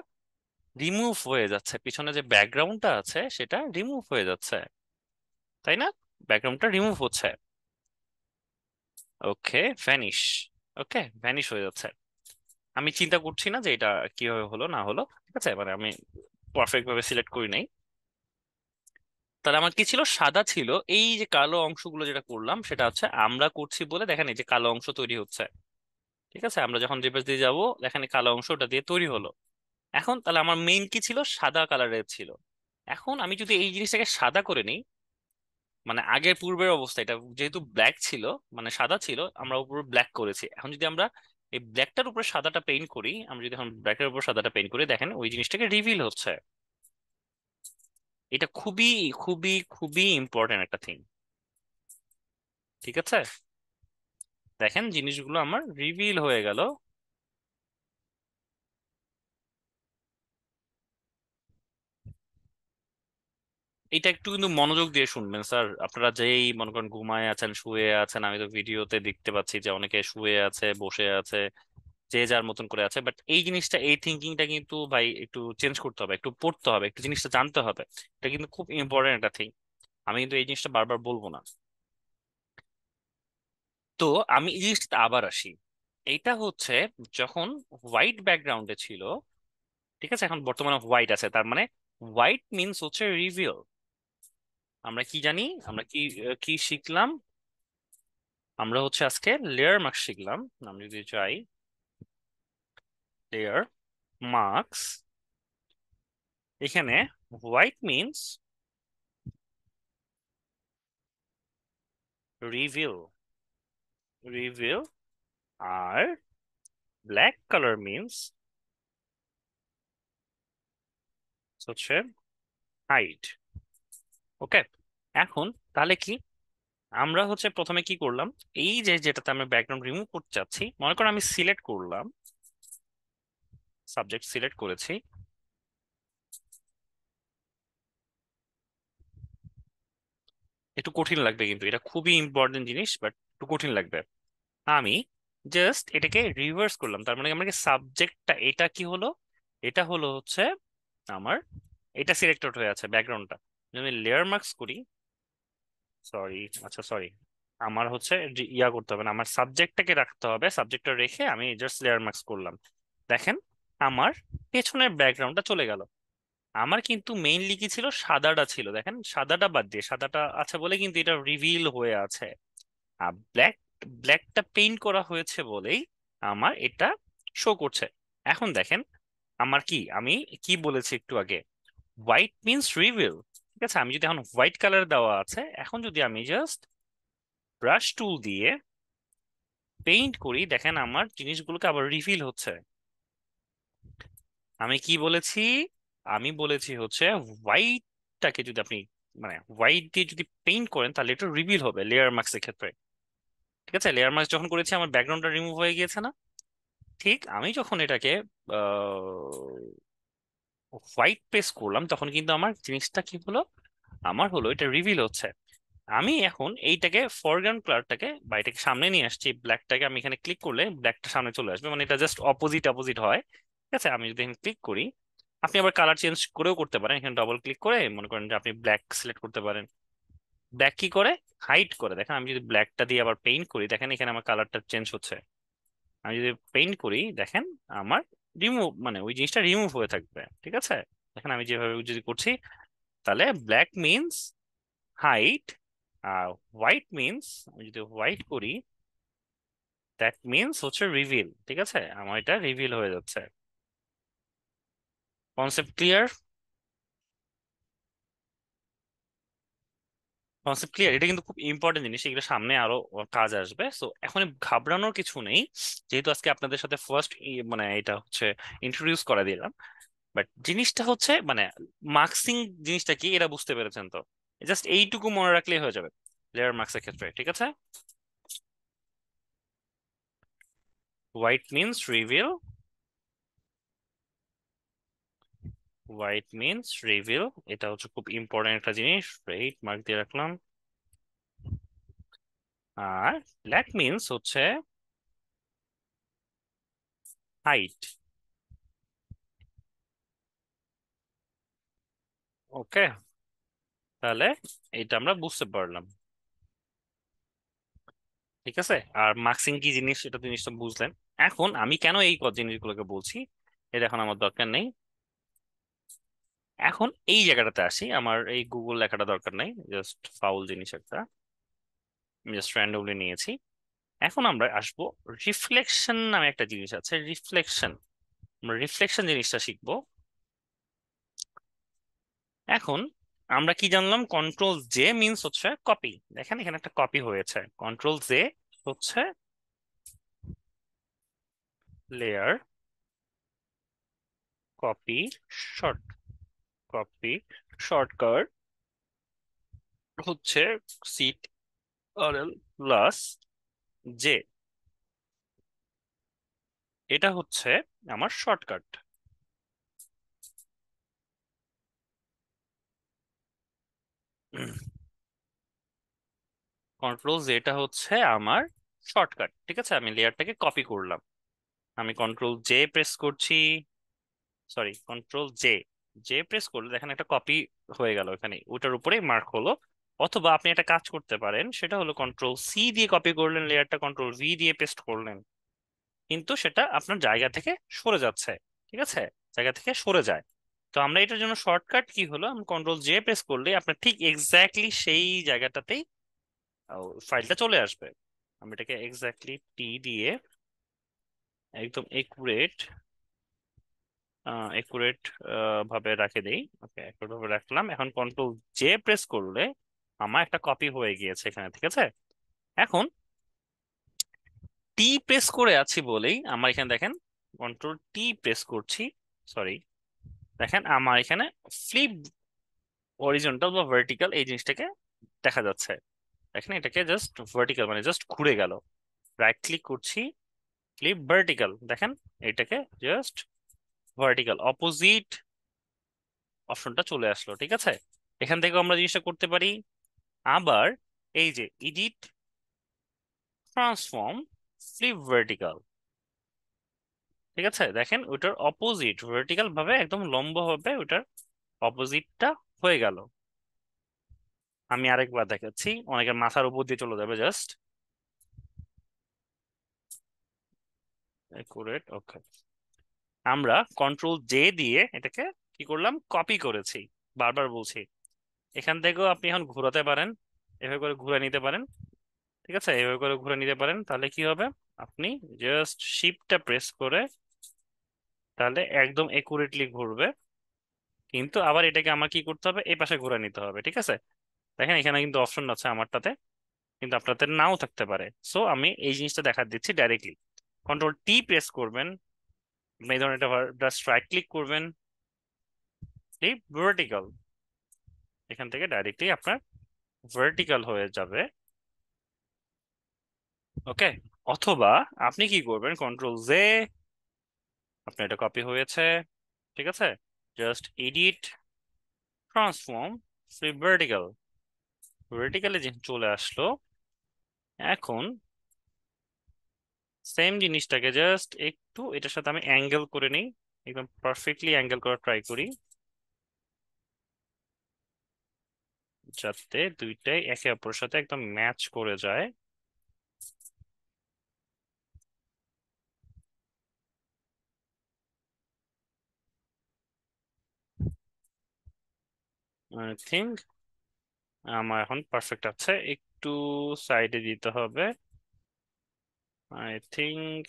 রিমুভ হয়ে যাচ্ছে, পিছনে যে ব্যাকগ্রাউন্ডটা আছে সেটা রিমুভ হয়ে যাচ্ছে, তাই না? ব্যাকগ্রাউন্ডটা রিমুভ হচ্ছে। ওকে, ভ্যানিশ। ওকে, ভ্যানিশ হয়ে যাচ্ছে। আমি চিন্তা করছি না যে এটা কিভাবে হলো না হলো, ঠিক আছে, মানে আমি পারফেক্ট ভাবে সিলেক্ট করি নাই। তাহলে আমার কি ছিল, সাদা ছিল। এই যে কালো অংশগুলো যেটা করলাম সেটা হচ্ছে আমরা করছি বলে দেখেন এই যে কালো অংশ তৈরি হচ্ছে, ঠিক আছে? আমরা যখন রিভার্স দিয়ে যাব, দেখেন এই কালো অংশ ওটা দিয়ে তৈরি হলো। এখন তাহলে আমার মেইন কি ছিল, সাদা কালারের ছিল। এখন আমি যদি এই জিনিসটাকে সাদা করে নিই, মানে আগের পূর্বের অবস্থা, এটা যেহেতু ব্ল্যাক ছিল, মানে সাদা ছিল, আমরা উপরে ব্ল্যাক করেছি। এখন যদি আমরা এই ব্ল্যাকটার উপরে সাদাটা পেইন্ট করি, আমরা যদি এখন ব্ল্যাকের উপর সাদাটা পেইন্ট করি, দেখেন ওই জিনিসটাকে রিভিল হচ্ছে। এটা খুবই খুবই খুবই ইম্পর্টেন্ট একটা থিং, ঠিক আছে? দেখেন জিনিসগুলো আমার রিভিল হয়ে গেল। এটা একটু কিন্তু মনোযোগ দিয়ে শুনবেন স্যার, আপনারা যেই মনে করেন ঘুমায় আছেন, শুয়ে আছেন, আমি তো ভিডিওতে দেখতে পাচ্ছি যে অনেকে শুয়ে আছে, বসে আছে, যে যার মতন করে আছে, বাট এই জিনিসটা, এই থিঙ্কিংটা কিন্তু ভাই একটু চেঞ্জ করতে হবে, একটু পড়তে হবে, একটু জিনিসটা জানতে হবে। এটা কিন্তু খুব ইম্পর্টেন্ট একটা থিং। আমি কিন্তু এই জিনিসটা বারবার বলবো না। তো আমি এই জিনিসটা আবার আসি। এইটা হচ্ছে যখন হোয়াইট ব্যাকগ্রাউন্ডে ছিল, ঠিক আছে, এখন বর্তমানে হোয়াইট আছে, তার মানে হোয়াইট মিন্স হচ্ছে রিভিল। আমরা কি জানি, আমরা কি কি শিখলাম? আমরা হচ্ছে আজকে লেয়ার মার্কস শিখলাম। আমি যদি চাই লেয়ার মার্কস, এখানে হোয়াইট মিন্স রিভিল, রিভিল। আর ব্ল্যাক কালার মিন্স হচ্ছে হাইড। ওকে, এখন তাহলে কি, আমরা হচ্ছে প্রথমে কি করলাম, এই যে যেটাতে আমরা ব্যাকগ্রাউন্ড রিমুভ করতে চাচ্ছি, মনে করো আমি সিলেক্ট করলাম, সাবজেক্ট সিলেক্ট করেছি। একটু কঠিন লাগবে কিন্তু, এটা খুবই ইম্পর্টেন্ট জিনিস, বাট একটু কঠিন লাগবে। আমি জাস্ট এটাকে রিভার্স করলাম, তার মানে আমার সাবজেক্টটা এটা কি হলো, এটা হলো হচ্ছে আমার, এটা সিলেক্টেড হয়ে আছে ব্যাকগ্রাউন্ডটা। যদি আমি লেয়ার মার্কস করি, সরি, আচ্ছা সরি, আমার হচ্ছে ইয়া করতে হবে না, আমার সাবজেক্টটাকে রাখতে হবে, সাবজেক্টটা রেখে আমি জাস্ট লেয়ার মার্কস করলাম। দেখেন আমার পেছনের ব্যাকগ্রাউন্ডটা চলে গেল। আমার কিন্তু মেইনলি কি ছিল, সাদাটা ছিল, দেখেন সাদাটা বাদ দিয়ে, সাদাটা আছে বলে কিন্তু এটা রিভিল হয়ে আছে। আর ব্ল্যাক, ব্ল্যাকটা পেইন্ট করা হয়েছে বলেই আমার এটা শো করছে। এখন দেখেন আমার কি, আমি কি বলেছি একটু আগে, হোয়াইট মিন্স রিভিল, ঠিক আছে? আমি যদি এখন হোয়াইট কালার দেওয়া আছে, এখন যদি আমি জাস্ট ব্রাশ টুল দিয়ে পেইন্ট করি, দেখেন আমার জিনিসগুলোকে আবার রিভিল হচ্ছে। আমি কি বলেছি, আমি বলেছি হচ্ছে হোয়াইটটাকে যদি আপনি, মানে হোয়াইট দিয়ে যদি পেইন্ট করেন, তাহলে এটা রিভিল হবে লেয়ার মার্কস এর ক্ষেত্রে, ঠিক আছে? লেয়ার মার্কস যখন করেছি আমার ব্যাকগ্রাউন্ডটা রিমুভ হয়ে গিয়েছে না? ঠিক আমি যখন এটাকে হোয়াইট পেস করলাম, তখন কিন্তু আমার জিনিসটা কি হলো, আমার হলো এটা রিভিল হচ্ছে। আমি এখন এইটাকে ফরগ্রাউন্ড কালারটাকে বা এটাকে সামনে নিয়ে আসছি, ব্ল্যাকটাকে আমি এখানে ক্লিক করলে ব্ল্যাকটা সামনে চলে আসবে, মানে এটা জাস্ট অপোজিট অপোজিট হয়, ঠিক আছে? আমি যদি এখানে ক্লিক করি, আপনি আবার কালার চেঞ্জ করেও করতে পারেন, এখানে ডবল ক্লিক করে মনে করেন যে আপনি ব্ল্যাক সিলেক্ট করতে পারেন। ব্ল্যাক কি করে, হাইড করে। দেখেন আমি যদি ব্ল্যাকটা দিয়ে আবার পেইন্ট করি, দেখেন এখানে আমার কালারটা চেঞ্জ হচ্ছে। আমি যদি পেইন্ট করি, দেখেন আমার রিমুভ, মানে ওই জিনিসটা রিমুভ হয়ে থাকবে, ঠিক আছে? দেখেন আমি যেভাবে যদি করছি, তাহলে ব্ল্যাক মিন্স হাইট, আর হোয়াইট মিন্স, আমি যদি হোয়াইট করি, দ্যাট মিন্স হচ্ছে রিভিল, ঠিক আছে? আমার এটা রিভিল হয়ে যাচ্ছে। Concept clear? কনসেপ্ট ক্লিয়ার, এটা কিন্তু খুব ইম্পর্টেন্ট জিনিস, এগুলো সামনে আরো কাজ আসবে। সো এখন ঘাবড়ানোর কিছু নেই, যেহেতু আজকে আপনাদের সাথে ফার্স্ট মানে এটা হচ্ছে ইন্ট্রোডিউস করে দিলাম। বাট জিনিসটা হচ্ছে মানে মার্কসিং জিনিসটা কি, এটা বুঝতে পেরেছেন তো? জাস্ট এইটুকু মনে রাখলেই হয়ে যাবে লেয়ার মার্কসের ক্ষেত্রে, ঠিক আছে? White means reveal, white means reveal, এটা হচ্ছে খুব ইম্পর্টেন্ট একটা জিনিস, রাইট, মার্ক দিয়ে রাখলাম। আর ব্ল্যাক মিনস হচ্ছে হাইড। ওকে, তাহলে এটা আমরা বুঝতে পারলাম। ঠিক আছে, আর মার্কসিং কি জিনিস এটা জিনিসটা বুঝলেন। এখন আমি কেন এই জিনিসগুলোকে বলছি এটা এখন আমার দরকার নেই। এখন এই জায়গাটাতে আসি, আমার এই গুগল লেখাটা দরকার নাই, জাস্ট ফাউল জিনিস একটা জাস্ট র্যান্ডমলি নিয়েছি। এখন আমরা আসবো রিফ্লেকশন নামে একটা জিনিস আছে, রিফ্লেকশন। আমরা রিফ্লেকশন জিনিসটা শিখবো এখন। আমরা কি জানলাম, কন্ট্রোল জে মিনস হচ্ছে কপি। দেখেন এখানে একটা কপি হয়েছে, কন্ট্রোল জে হচ্ছে layer copy short, copy shortcut হচ্ছে সিট আরএল প্লাস জে, এটা হচ্ছে আমার শর্টকাট। কন্ট্রোল জেটা হচ্ছে আমার শর্টকাট। ঠিক আছে, আমি লেয়ারটাকে কপি করলাম, আমি কন্ট্রোল জে প্রেস করছি, sorry control J, J press করলে দেখেন একটা কপি হয়ে গেল এখানে, ওটার উপরেই মার্ক হলো। অথবা আপনি একটা কাজ করতে পারেন, সেটা হলো কন্ট্রোল সি দিয়ে কপি করলেন লেয়ারটা, কন্ট্রোল ভি দিয়ে পেস্ট করলেন, কিন্তু সেটা আপনার জায়গা থেকে সরে যাচ্ছে। ঠিক আছে, জায়গা থেকে সরে যায়। তো আমরা এটার জন্য শর্টকাট কি হলো, আমি কন্ট্রোল জে প্রেস করলে আপনার ঠিক এক্স্যাক্টলি সেই জায়গাটাতেই ফাইলটা চলে আসবে। আমি এটাকে এক্স্যাক্টলি টি দিয়ে একদম একুরেট একুরেট ভাবে রাখে দেই। ওকে, একুরেট ভাবে রাখলাম। এখন কন্ট্রোল জে প্রেস করলে আমার একটা কপি হয়ে গিয়েছে এখানে। ঠিক আছে, এখন টি প্রেস করে আছি বলেই আমার এখানে দেখেন, কন্ট্রোল টি প্রেস করছি, সরি, দেখেন আমার এখানে ফ্লিপ হরিজন্টাল বা ভার্টিক্যাল এই জিনিসটাকে দেখা যাচ্ছে। দেখেন এটাকে জাস্ট ভার্টিক্যাল মানে জাস্ট ঘুরে গেল। রাইট ক্লিক করছি, ফ্লিপ ভার্টিক্যাল, দেখেন এটাকে জাস্ট ভার্টিক্যাল অপোজিট অপশনটা চলে আসলো। ঠিক আছে, এখান থেকে আমরা জিনিসটা করতে পারি। আবার এই যে এডিট ট্রান্সফর্ম ফ্লিপ ভার্টিক্যাল, ঠিক আছে, দেখেন ওটার অপোজিট ভার্টিক্যাল ভাবে একদম লম্ব ভাবে ওটার অপোজিটটা হয়ে গেল। আমি আরেকবার দেখাচ্ছি, অনেকের মাথার উপর দিয়ে চলে যাবে জাস্ট একুরেট। ওকে, আমরা কন্ট্রোল জে দিয়ে এটাকে কি করলাম, কপি করেছি। বারবার বলছি, এখান থেকেও আপনি এখন ঘোরাতে পারেন, এভাবে করে ঘুরে নিতে পারেন। ঠিক আছে, এভাবে করে ঘুরে নিতে পারেন, তাহলে কি হবে, আপনি জাস্ট শিফটটা প্রেস করে তাহলে একদম একুরেটলি ঘুরবে। কিন্তু আবার এটাকে আমার কি করতে হবে, এই পাশে ঘুরে নিতে হবে। ঠিক আছে, দেখেন এখানে কিন্তু অপশন আছে আমারটাতে, কিন্তু আপনাদের নাও থাকতে পারে। সো আমি এই জিনিসটা দেখা দিচ্ছি ডাইরেক্টলি। কন্ট্রোল টি প্রেস করবেন, আপনি এই ধরনের জাস্ট রাইট ক্লিক করবেন, এই ভার্টিক্যাল, এখান থেকে ডাইরেক্টলি আপনার ভার্টিক্যাল হয়ে যাবে। ওকে, অথবা আপনি কি করবেন, কন্ট্রোল জে, আপনার এটা কপি হয়েছে। ঠিক আছে, just edit transform flip vertical, ভার্টিক্যালে যে চলে আসলো। এখন সেম জিনিসটাকে জাস্ট একটু এটার সাথে আমি অ্যাঙ্গেল করে নিই, একদম পারফেক্টলি অ্যাঙ্গেল করা ট্রাই করি, যাতে দুইটাই একে অপরের সাথে একদম ম্যাচ করে যায়। আই থিঙ্ক আমার এখন পারফেক্ট আছে, একটু সাইডে দিতে হবে। আই থিঙ্ক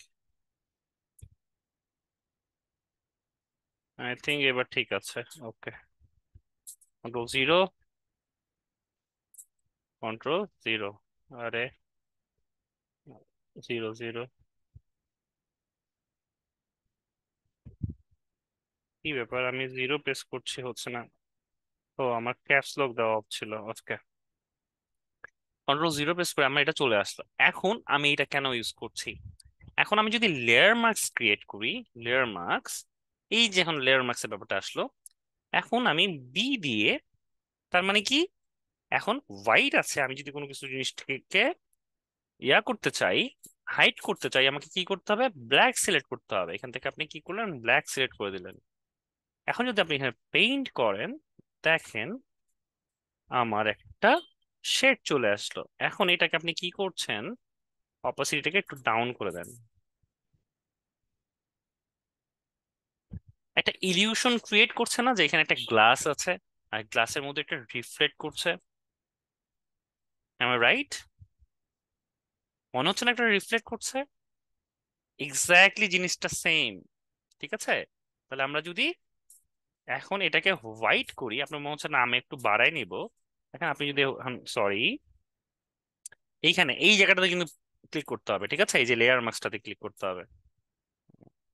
আই থিঙ্ক এবার ঠিক আছে। ওকে, কন্ট্রোল জিরো, কন্ট্রোল জিরো, আরে জিরো জিরো, কি ব্যাপার, আমি জিরো প্রেস করছি হচ্ছে না। ও, আমার ক্যাপস লক দেওয়া ছিল। ওকে, কন্ট্রোল জিরো প্রেস করে আমার এটা চলে আসলো। এখন আমি এটা কেন ইউজ করছি, এখন আমি যদি লেয়ার মার্কস ক্রিয়েট করি, লেয়ার মার্কস, এই যে এখন লেয়ার মার্কস এর ব্যাপারটা আসলো, এখন আমি বি দিয়ে, তার মানে কি, এখন হোয়াইট আছে, আমি যদি কোনো কিছু জিনিসটাকে করতে চাই, হাইড করতে চাই, আমাকে কি করতে হবে, ব্ল্যাক সিলেক্ট করতে হবে। এখান থেকে আপনি কি করলেন, ব্ল্যাক সিলেক্ট করে দিলেন। এখন যদি আপনি এখানে পেইন্ট করেন, দেখেন আমার একটা শেড চলে আসলো। এখন এটাকে আপনি কি করছেন, অপাসিটিটাকে একটু ডাউন করে দেন। একটা ইলিউশন ক্রিয়েট করছে না, যে এখানে একটা গ্লাস আছে আর গ্লাসের মধ্যে একটা রিফ্লেক্ট করছে, আমার রাইট? মনে হচ্ছে না একটা রিফ্লেক্ট করছে? এক্স্যাক্টলি জিনিসটা সেম। ঠিক আছে, তাহলে আমরা যদি এখন এটাকে হোয়াইট করি, আপনার মনে হচ্ছে না আমি একটু বাড়াই নিব। এখন আপনি যদি, সরি, এইখানে এই জায়গাটাতে কিন্তু ক্লিক করতে হবে, ঠিক আছে, এই যে লেয়ার মাস্কটাতে ক্লিক করতে হবে।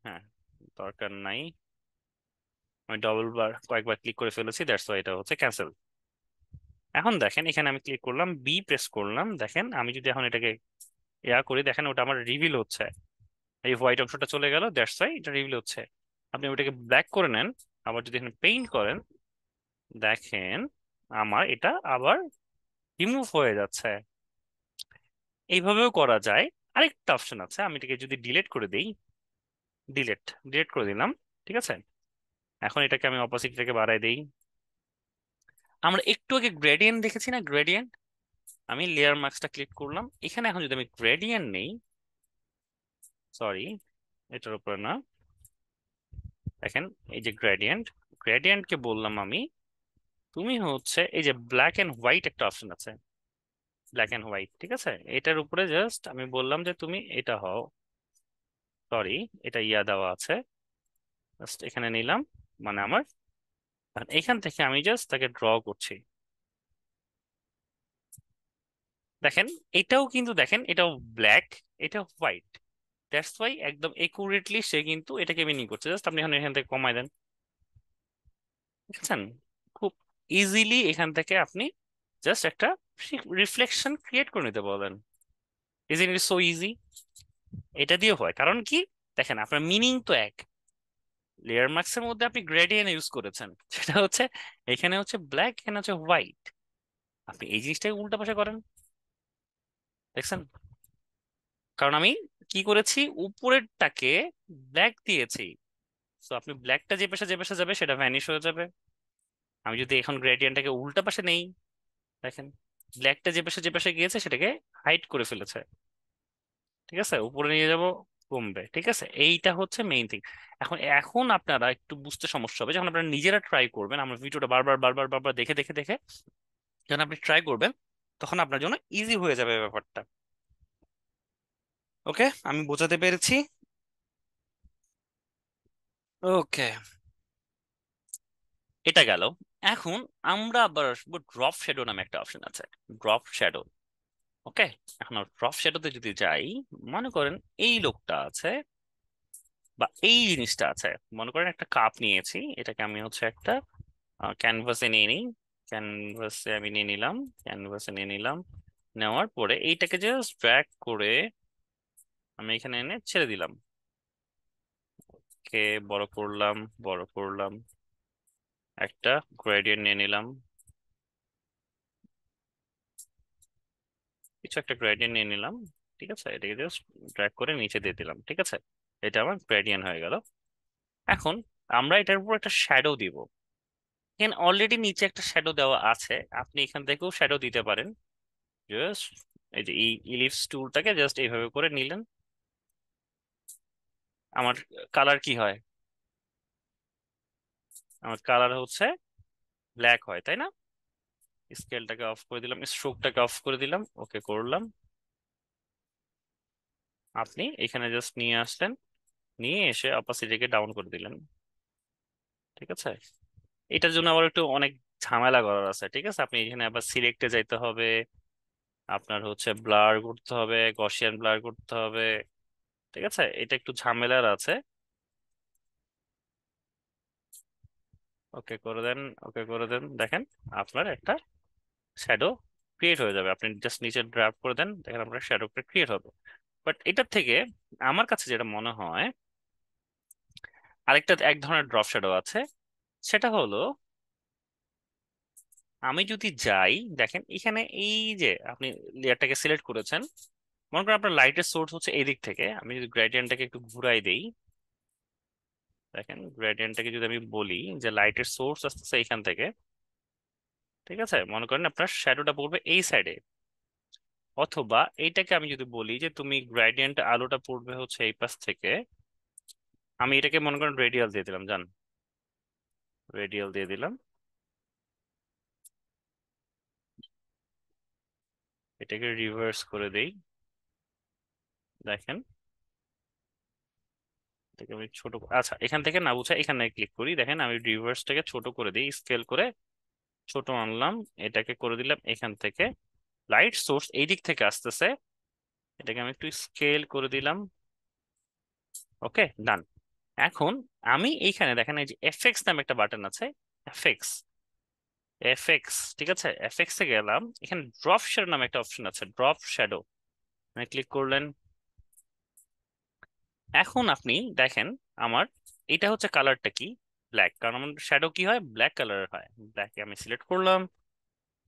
হ্যাঁ, দরকার নাই, আমি ডবল বার কয়েকবার ক্লিক করে ফেলেছি, দ্যাটস ওয়াই এটা হচ্ছে ক্যান্সেল। এখন দেখেন এখানে আমি ক্লিক করলাম, বি প্রেস করলাম, দেখেন আমি যদি এখন এটাকে করি, দেখেন ওটা আমার রিভিল হচ্ছে, এই হোয়াইট অংশটা চলে গেল, দ্যাটস ওয়াই এটা রিভিল হচ্ছে। আপনি ওটাকে ব্ল্যাক করে নেন, আবার যদি এখানে পেইন্ট করেন, দেখেন আমার এটা আবার রিমুভ হয়ে যাচ্ছে। এইভাবেও করা যায়। আরেকটা অপশন আছে, আমি এটাকে যদি ডিলিট করে দিই, ডিলিট ডিলিট করে দিলাম, ঠিক আছে। এখন এটাকে আমি অপোজিটটাকে বাড়াই দেই। আমরা একটু আগে গ্রেডিয়েন্ট দেখেছি না, গ্রেডিয়েন্ট, আমি লেয়ার মার্কসটা ক্লিক করলাম, এখানে এখন যদি আমি গ্রেডিয়েন্ট নেই, সরি, এটার উপরে না, দেখেন এই যে গ্রেডিয়েন্ট, গ্রেডিয়েন্টকে বললাম আমি, তুমি হচ্ছে এই যে ব্ল্যাক এন্ড হোয়াইট একটা অপশন আছে, ব্ল্যাক এন্ড হোয়াইট, ঠিক আছে, এটার উপরে জাস্ট আমি বললাম যে তুমি এটা হও, সরি, এটা দেওয়া আছে, জাস্ট এখানে নিলাম, মানে আমার, আর এখান থেকে আমি জাস্ট তাকে ড্র করছি। দেখেন এটাও কিন্তু, দেখেন এটাও ব্ল্যাক, এটা হোয়াইট, দ্যাটস ওয়াই একদম একুরেটলি সে কিন্তু এটাকে মিনিং করছে। জাস্ট আপনি এখন এখান থেকে কমায় দেন, দেখছেন, খুব ইজিলি এখান থেকে আপনি জাস্ট একটা রিফ্লেকশন ক্রিয়েট করে নিতে বলেন। Is it so easy? এটা দিয়ে হয়, কারণ কি, দেখেন আপনার মিনিং তো এক, লেয়ার মার্কসের মধ্যে আপনি গ্রেডিয়েন্ট ইউজ করেছেন, সেটা হচ্ছে এখানে হচ্ছে ব্ল্যাক, এখানে হচ্ছে হোয়াইট, আপনি এই জিনিসটাকে উল্টা পাশে করেন, দেখছেন? কারণ আমি কি করেছি, উপরেরটাকে ব্ল্যাক দিয়েছি, তো আপনি ব্ল্যাকটা যে পাশে যে পাশে যাবে সেটা ভ্যানিশ হয়ে যাবে। আমি যদি এখন গ্রেডিয়েন্টটাকে উল্টা পাশে নেই, দেখেন ব্ল্যাকটা যে পাশে যে পাশে গিয়েছে সেটাকে হাইড করে ফেলেছে, ঠিক আছে, উপরে নিয়ে যাব, কমবে, ঠিক আছে, এইটা হচ্ছে মেইন থিং। এখন এখন আপনারা একটু বুঝতে সমস্যা হবে যখন আপনারা নিজেরা ট্রাই করবেন, আমার ভিডিওটা বারবার বারবার বারবার দেখে দেখে দেখে যখন আপনি ট্রাই করবেন, তখন আপনার জন্য ইজি হয়ে যাবে ব্যাপারটা। ওকে, আমি বোঝাতে পেরেছি? ওকে, এটা গেল। এখন আমরা আবার আসবো ড্রপ শ্যাডো নামে একটা অপশন আছে, ড্রপ শ্যাডো। ওকে, এখন ড্রপ শ্যাডোতে যদি যাই, মনে করেন এই লোকটা আছে বা এই জিনিসটা আছে, মনে করেন একটা কাপ নিয়েছি, এটাকে আমি হচ্ছে একটা ক্যানভাসে নিয়ে নিই, ক্যানভাসে আমি নিয়ে নিলাম, ক্যানভাসে নিয়ে নিলাম, নেওয়ার পরে এইটাকে জাস্ট ড্র্যাগ করে আমি এখানে এনে ছেড়ে দিলাম, কে বড় করলাম, বড় করলাম, একটা গ্রেডিয়েন্ট নিয়ে নিলাম, কিছু একটা গ্রেডিয়েন্ট নিয়ে নিলাম, ঠিক আছে, এটাকে জাস্ট ড্র্যাগ করে নিচে দিয়ে দিলাম, ঠিক আছে, এটা আমার গ্রেডিয়েন্ট হয়ে গেল। এখন আমরা এটার উপর একটা শ্যাডো দিব, এখানে অলরেডি নিচে একটা শ্যাডো দেওয়া আছে, আপনি এখান থেকেও শ্যাডো দিতে পারেন, জাস্ট এই যে এই ইলিপস টুলটাকে জাস্ট এইভাবে করে নিলেন, আমার কালার কি হয়, আমার কালার হচ্ছে ব্ল্যাক হয়, তাই না? স্কেলটাকে অফ করে দিলাম, স্ট্রোকটাকে অফ করে দিলাম, ওকে করলাম, আপনি এখানে জাস্ট নিয়ে আসলেন, নিয়ে এসে অপাসিটিকে ডাউন করে দিলেন, ঠিক আছে। এটার জন্য আবার একটু অনেক ঝামেলা করার আছে, ঠিক আছে, আপনি এখানে আবার সিলেক্টে যাইতে হবে, আপনার হচ্ছে ব্লার করতে হবে, গসিয়ান ব্লার করতে হবে, ঠিক আছে, এটা একটু ঝামেলার আছে। ওকে করে দেন, ওকে করে দেন, দেখেন আপনার একটা শ্যাডো ক্রিয়েট হয়ে যাবে, আপনি জাস্ট নিচে ড্রাগ করে দেন, দেখেন আপনার শ্যাডোটা ক্রিয়েট হবে। বাট এটার থেকে আমার কাছে যেটা মনে হয়, আরেকটা এক ধরনের ড্রপ শ্যাডো আছে, সেটা হলো আমি যদি যাই, দেখেন এখানে এই যে আপনি লেয়ারটাকে সিলেক্ট করেছেন, মনে করেন আপনার লাইটের সোর্স হচ্ছে এই দিক থেকে, আমি যদি গ্রেডিয়েন্টটাকে একটু ঘুরাই দেই, দেখেন গ্রেডিয়েন্টটাকে যদি আমি বলি যে লাইটের সোর্স আসতেছে এইখান থেকে, ঠিক আছে, মনে করেন আপনার শ্যাডোটা পড়বে এই সাইডে, অথবা এইটাকে আমি যদি বলি যে তুমি গ্রেডিয়েন্ট আলোটা পড়বে হচ্ছে এই পাশ থেকে, আমি এটাকে মনে করেন রেডিয়াল দিয়ে দিলাম, জান, রেডিয়াল দিয়ে দিলাম, এটাকে রিভার্স করে দেই, দেখেন এটাকে আমি ছোট আচ্ছা এখান থেকে না বুঝে এখানে ক্লিক করি, দেখেন আমি রিভার্সটাকে ছোট করে দিই, স্কেল করে ছোট আনলাম, এটাকে করে দিলাম এখান থেকে, লাইট সোর্স এই দিক থেকে আসতেছে, এটাকে আমি একটু স্কেল করে দিলাম, ওকে ডান। এখন আমি এইখানে দেখেন এই যে এফএক্স নামে একটা বাটন আছে, এফএক্স, এফএক্স, ঠিক আছে, এফএক্স এ গেলাম, এখানে ড্রপ শ্যাডো নামে একটা অপশন আছে, ড্রপ শ্যাডো, মানে ক্লিক করলেন। এখন আপনি দেখেন আমার এটা হচ্ছে কালারটা কি, ব্ল্যাক, কারণ আমার শ্যাডো কি হয়, ব্ল্যাক কালারের হয়, ব্ল্যাক আমি সিলেক্ট করলাম,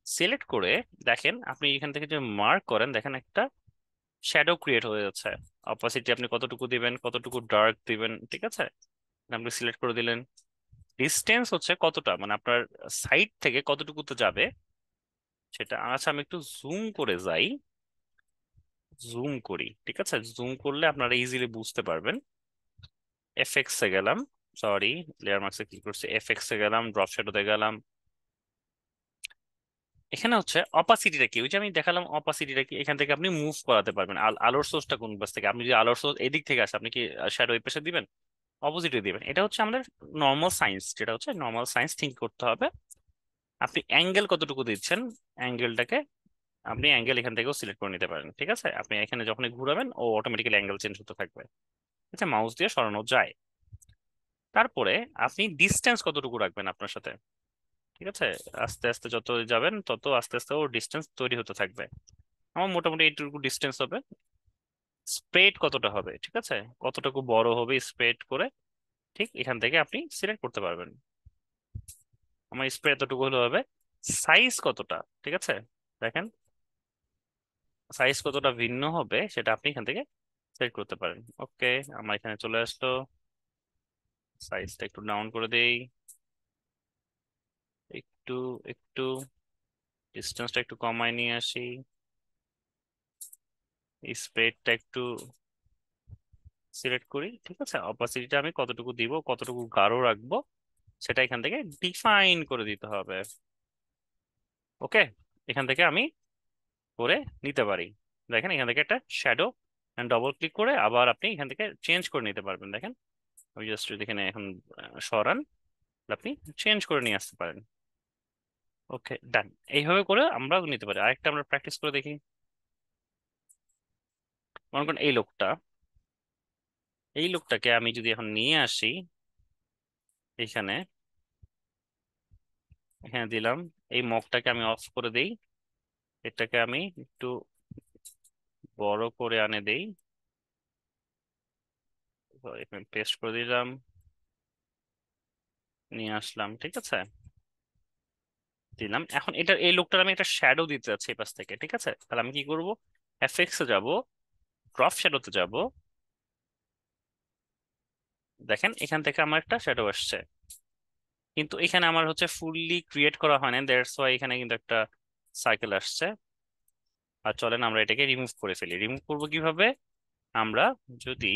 সিলেক্ট করে দেখেন আপনি এখান থেকে যে মার্ক করেন, দেখেন একটা শ্যাডো ক্রিয়েট হয়ে যাচ্ছে, অপাসিটি আপনি কতটুকু দিবেন, কতটুকু ডার্ক দিবেন, ঠিক আছে, আপনি সিলেক্ট করে দিলেন, ডিস্টেন্স হচ্ছে কতটা, মানে আপনার সাইড থেকে কতটুকুতে যাবে সেটা, আচ্ছা আমি একটু জুম করে যাই, জুম করি, ঠিক আছে, জুম করলে আপনারা ইজিলি বুঝতে পারবেন। এফএক্স এ গেলাম, সরি, লেয়ার মার্কসে ক্লিক করছি, এফএক্স এ গেলাম, ড্রপ শ্যাডোতে গেলাম, এখানে হচ্ছে অপাসিটিটা কি, ওই যে আমি দেখালাম অপাসিটিটা কি, এখান থেকে আপনি মুভ করাতে পারবেন, আলোর সোর্সটা কোন পাশ থেকে, আপনি যদি আলোর সোর্স এদিক থেকে আসে আপনি কি শ্যাডো এই পাশে দিবেন, অপোজিটে দিবেন, এটা হচ্ছে আমাদের নর্মাল সায়েন্স, যেটা হচ্ছে নর্মাল সায়েন্স থিঙ্ক করতে হবে। আপনি অ্যাঙ্গেল কতটুকু দিচ্ছেন, অ্যাঙ্গেলটাকে আপনি অ্যাঙ্গেল এখান থেকেও সিলেক্ট করে নিতে পারেন, ঠিক আছে, আপনি এখানে যখনই ঘুরাবেন ও অটোমেটিক্যালি অ্যাঙ্গেল চেঞ্জ হতে থাকবে, আচ্ছা মাউস দিয়ে সরানো যায়। তারপরে আপনি ডিস্টেন্স কতটুকু রাখবেন আপনার সাথে, ঠিক আছে, আস্তে আস্তে যত যাবেন তত আস্তে আস্তে ও ডিস্টেন্স তৈরি হতে থাকবে, আমার মোটামুটি এইটুকু ডিস্টেন্স হবে। স্প্রেড কতটা হবে, ঠিক আছে, কতটুকু বড় হবে স্প্রেড করে, ঠিক এখান থেকে আপনি সিলেক্ট করতে পারবেন, আমার স্প্রে এতটুকু হলে হবে। সাইজ কতটা, ঠিক আছে, দেখেন সাইজ কতটা ভিন্ন হবে সেটা আপনি এখান থেকে সিলেক্ট করতে পারেন, ওকে, আমার এখানে চলে আসলো, সাইজটা একটু ডাউন করে দেই, একটু একটু ডিস্টেন্সটা একটু কমায় নিয়ে আসি, স্প্রেডটা একটু সিলেক্ট করি, ঠিক আছে, অপাসিটিটা আমি কতটুকু দিব, কতটুকু গাঢ় রাখবো সেটা এখান থেকে ডিফাইন করে দিতে হবে, ওকে, এখান থেকে আমি করে নিতে পারি, দেখেন এখান থেকে একটা শ্যাডো ডবল ক্লিক করে আবার আপনি এখান থেকে চেঞ্জ করে নিতে পারবেন, দেখেন আমি জাস্ট যদি এখানে এখন সরান, আপনি চেঞ্জ করে নিয়ে আসতে পারেন, ওকে ডান। এইভাবে করে আমরা নিতে পারি, আরেকটা আমরা প্র্যাকটিস করে দেখি, মনে করেন এই লোকটা, এই লোকটাকে আমি যদি এখন নিয়ে আসি এইখানে, এখানে দিলাম, এই মগটাকে আমি অফ করে দেই, এটাকে আমি একটু বড় করে আনে দেই, তো এখানে পেস্ট করে দিলাম, নিয়ে আসলাম, ঠিক আছে, দিলাম, এখন এটা এই লোকটার আমি একটা শ্যাডো দিতে যাচ্ছি এই পাশ থেকে, ঠিক আছে, তাহলে আমি কি করব, এফএক্স এ যাব, ড্রপ শ্যাডোতে যাব, দেখেন এখান থেকে আমার একটা শ্যাডো আসছে, কিন্তু এখানে আমার হচ্ছে ফুললি ক্রিয়েট করা হয় না, দ্যাটস ওয়াই এখানে কিন্তু একটা সার্কেল আসছে। আর চলেন আমরা এটাকে রিমুভ করে ফেলি, রিমুভ করব কিভাবে, আমরা যদি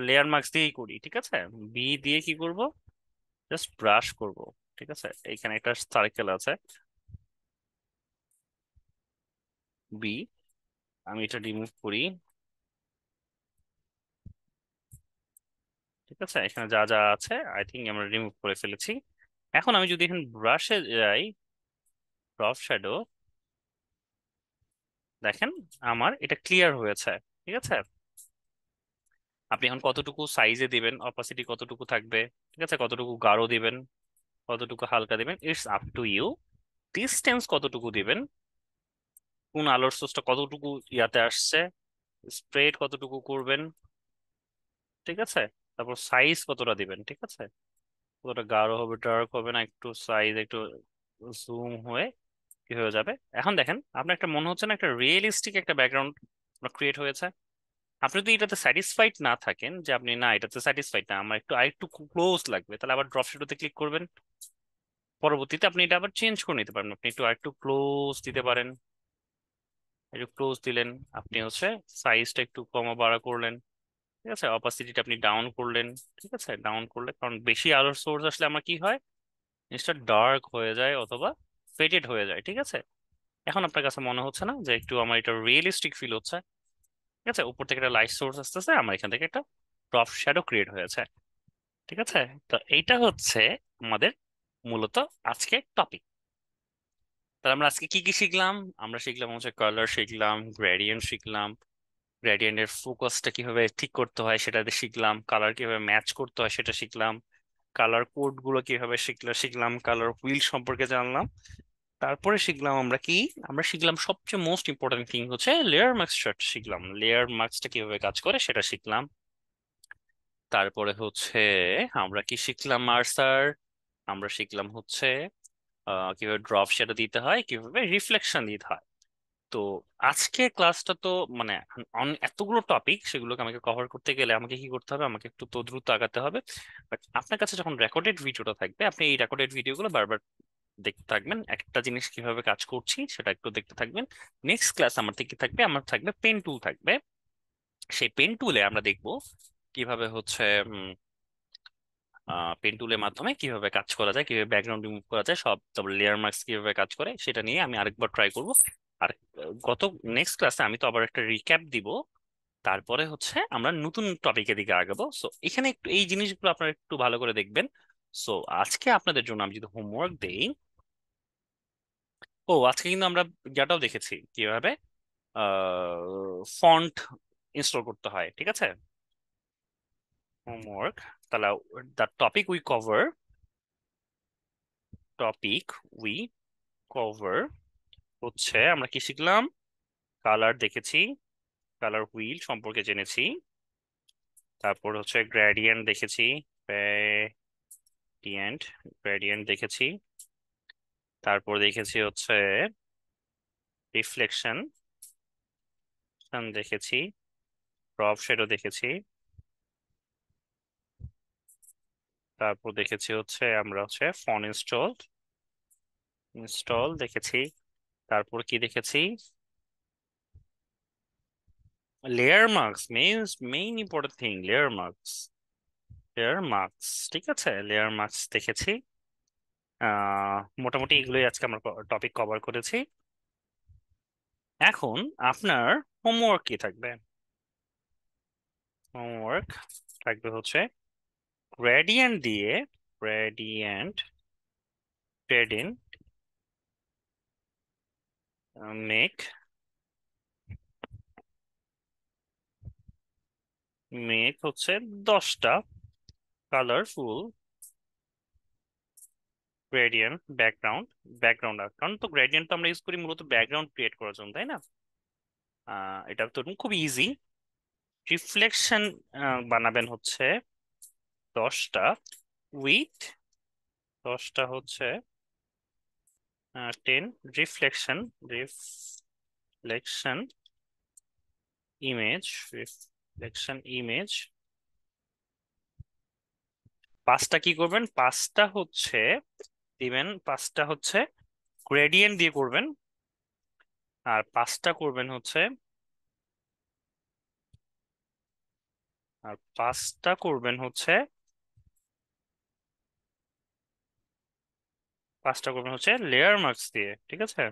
লেয়ার মার্কস দিয়েই করি, ঠিক আছে, বি দিয়ে কি করব, জাস্ট ব্রাশ করব, ঠিক আছে, এইখানে একটা সার্কেল আছে বি, আমি এটা রিমুভ করি, ঠিক আছে, এখানে যা যা আছে আই থিঙ্ক আমরা রিমুভ করে ফেলেছি। এখন আমি যদি এখানে ব্রাশে যাই, ড্রপ শ্যাডো, দেখেন আমার এটা ক্লিয়ার হয়েছে, ঠিক আছে, আপনি এখন কতটুকু সাইজে দিবেন, অপাসিটি কতটুকু থাকবে, ঠিক আছে, কতটুকু গাঢ় দিবেন, কতটুকু হালকা দিবেন, it's up to you, distance কতটুকু দিবেন, কোন আলোর সোর্সটা কতটুকু ইয়াতে আসছে, স্প্রেড কতটুকু করবেন, ঠিক আছে, তারপর সাইজ কতটা দিবেন, ঠিক আছে, কতটা গাঢ় হবে ডার্ক হবে না, একটু সাইজ একটু জুম হয়ে কি হয়ে যাবে। এখন দেখেন আপনার একটা মনে হচ্ছে না একটা রিয়েলিস্টিক একটা ব্যাকগ্রাউন্ড ক্রিয়েট হয়েছে। আপনি যদি এটাতে স্যাটিসফাইড না থাকেন, যে আপনি না এটাতে স্যাটিসফাইড না, আমার একটু আরেকটু ক্লোজ লাগবে, তাহলে আবার ড্রপ শ্যাডোতে ক্লিক করবেন। পরবর্তীতে আপনি এটা আবার চেঞ্জ করে নিতে পারেন, আপনি একটু আরেকটু ক্লোজ দিতে পারেন। একটু ক্লোজ দিলেন, আপনি হচ্ছে সাইজটা একটু কমা বাড়া করলেন, ঠিক আছে, অপাসিটিটা আপনি ডাউন করলেন। ঠিক আছে, ডাউন করলে, কারণ বেশি আলোর সোর্স আসলে আমার কি হয়, জিনিসটা ডার্ক হয়ে যায় অথবা ফেডেড হয়ে যায়। ঠিক আছে, এখন আপনার কাছে মনে হচ্ছে না যে একটু আমার এটা রিয়েলিস্টিক ফিল হচ্ছে? ঠিক আছে, উপর থেকে একটা লাইট সোর্স আসতেছে, আমার এখান থেকে একটা ড্রপ শ্যাডো ক্রিয়েট হয়েছে। ঠিক আছে, তো এইটা হচ্ছে আমাদের মূলত আজকে টপিক। তাহলে আমরা আজকে কি কি শিখলাম? আমরা শিখলাম হচ্ছে কালার শিখলাম, গ্রেডিয়েন্ট শিখলাম, গ্রেডিয়েন্টের ফোকাসটা কিভাবে ঠিক করতে হয় সেটা শিখলাম, কালার কিভাবে ম্যাচ করতে হয় সেটা শিখলাম, কালার কোড গুলো কিভাবে শিখলাম, কালার হুইল সম্পর্কে জানলাম। তারপরে শিখলাম আমরা কি, আমরা শিখলাম সবচেয়ে মোস্ট ইম্পর্টেন্ট থিং হচ্ছে লেয়ার মাস্ক শিখলাম, লেয়ার মাস্কটা কিভাবে কাজ করে সেটা শিখলাম। তারপরে হচ্ছে আমরা কি শিখলাম আর স্যার, আমরা শিখলাম হচ্ছে কিভাবে ড্রপ শ্যাডো দিতে হয়, কিভাবে রিফ্লেকশন দিতে হয়। তো আজকে ক্লাসটা তো মানে এতগুলো টপিক, সেগুলোকে আমাকে কভার করতে গেলে আমাকে কি করতে হবে, আমাকে একটু তো দ্রুত আগাতে হবে। বাট আপনার কাছে যখন রেকর্ডেড ভিডিওটা থাকবে, আপনি এই রেকর্ডেড ভিডিওগুলো বারবার দেখতে থাকবেন, একটা জিনিস কিভাবে কাজ করছি সেটা একটু দেখতে থাকবেন। নেক্সট ক্লাস আমার থেকে থাকবে, আমার থাকবে পেন টুল থাকবে। সেই পেন টুলে আমরা দেখব কিভাবে হচ্ছে পেন টুলের মাধ্যমে কিভাবে কাজ করা যায়, কিভাবে ব্যাকগ্রাউন্ড রিমুভ করা যায় সব, তারপর লেয়ার মার্কস কিভাবে কাজ করে সেটা নিয়ে আমি আরেকবার ট্রাই করব। আর গত নেক্সট ক্লাসে আমি তো আবার একটা রিক্যাপ দিব। তারপরে হচ্ছে আমরা নতুন টপিকের দিকে আগাবো। সো এখানে একটু এই জিনিসগুলো আপনারা একটু ভালো করে দেখবেন। সো আজকে আপনাদের জন্য আমি যদি হোমওয়ার্ক দেই, ও আজকে কিন্তু আমরা ইয়াটাও দেখেছি কিভাবে ফন্ট ইনস্টল করতে হয়। ঠিক আছে, হোমওয়ার্ক, তাহলে দ্য টপিক উই কভার হচ্ছে আমরা কি শিখলাম, কালার দেখেছি, কালার হুইল সম্পর্কে জেনেছি, তারপর হচ্ছে গ্রেডিয়েন্ট দেখেছি, গ্রেডিয়েন্ট গ্রেডিয়েন্ট দেখেছি, তারপর দেখেছি হচ্ছে রিফ্লেকশন দেখেছি, ড্রপ শ্যাডো দেখেছি, তারপর দেখেছি হচ্ছে আমরা হচ্ছে ফন্ট ইনস্টল দেখেছি, তারপর কি দেখেছি, layer marks means main important thing, layer marks. ঠিক আছে, লেয়ার মার্কস দেখেছি। মোটামুটি এগুলোই আজকে আমরা টপিক কভার করেছি। এখন আপনার হোমওয়ার্ক কি থাকবে? হোমওয়ার্ক থাকবে হচ্ছে গ্রেডিয়েন্ট দিয়ে, গ্রেডিয়েন্ট গ্রেডিয়েন্ট মেক মেক হচ্ছে 10টা কালারফুল গ্রেডিয়েন্ট ব্যাকগ্রাউন্ড কারণ তো গ্রেডিয়েন্ট তো আমরা ইউজ করি মূলত ব্যাকগ্রাউন্ড ক্রিয়েট করার জন্য, তাই না? এটা তো খুব ইজি। রিফ্লেকশন বানাবেন হচ্ছে 10টা, উইথ 10টা হচ্ছে 10 রিফ্লেকশন রিফ্লেকশন রিফ্লেকশন ইমেজ। পাঁচটা কি করবেন, পাঁচটা হচ্ছে দিবেন, পাঁচটা হচ্ছে গ্রেডিয়েন্ট দিয়ে করবেন, আর পাঁচটা করবেন হচ্ছে, আর পাঁচটা করবেন হচ্ছে পাঁচটা করবেন হচ্ছে লেয়ার মার্কস দিয়ে। ঠিক আছে,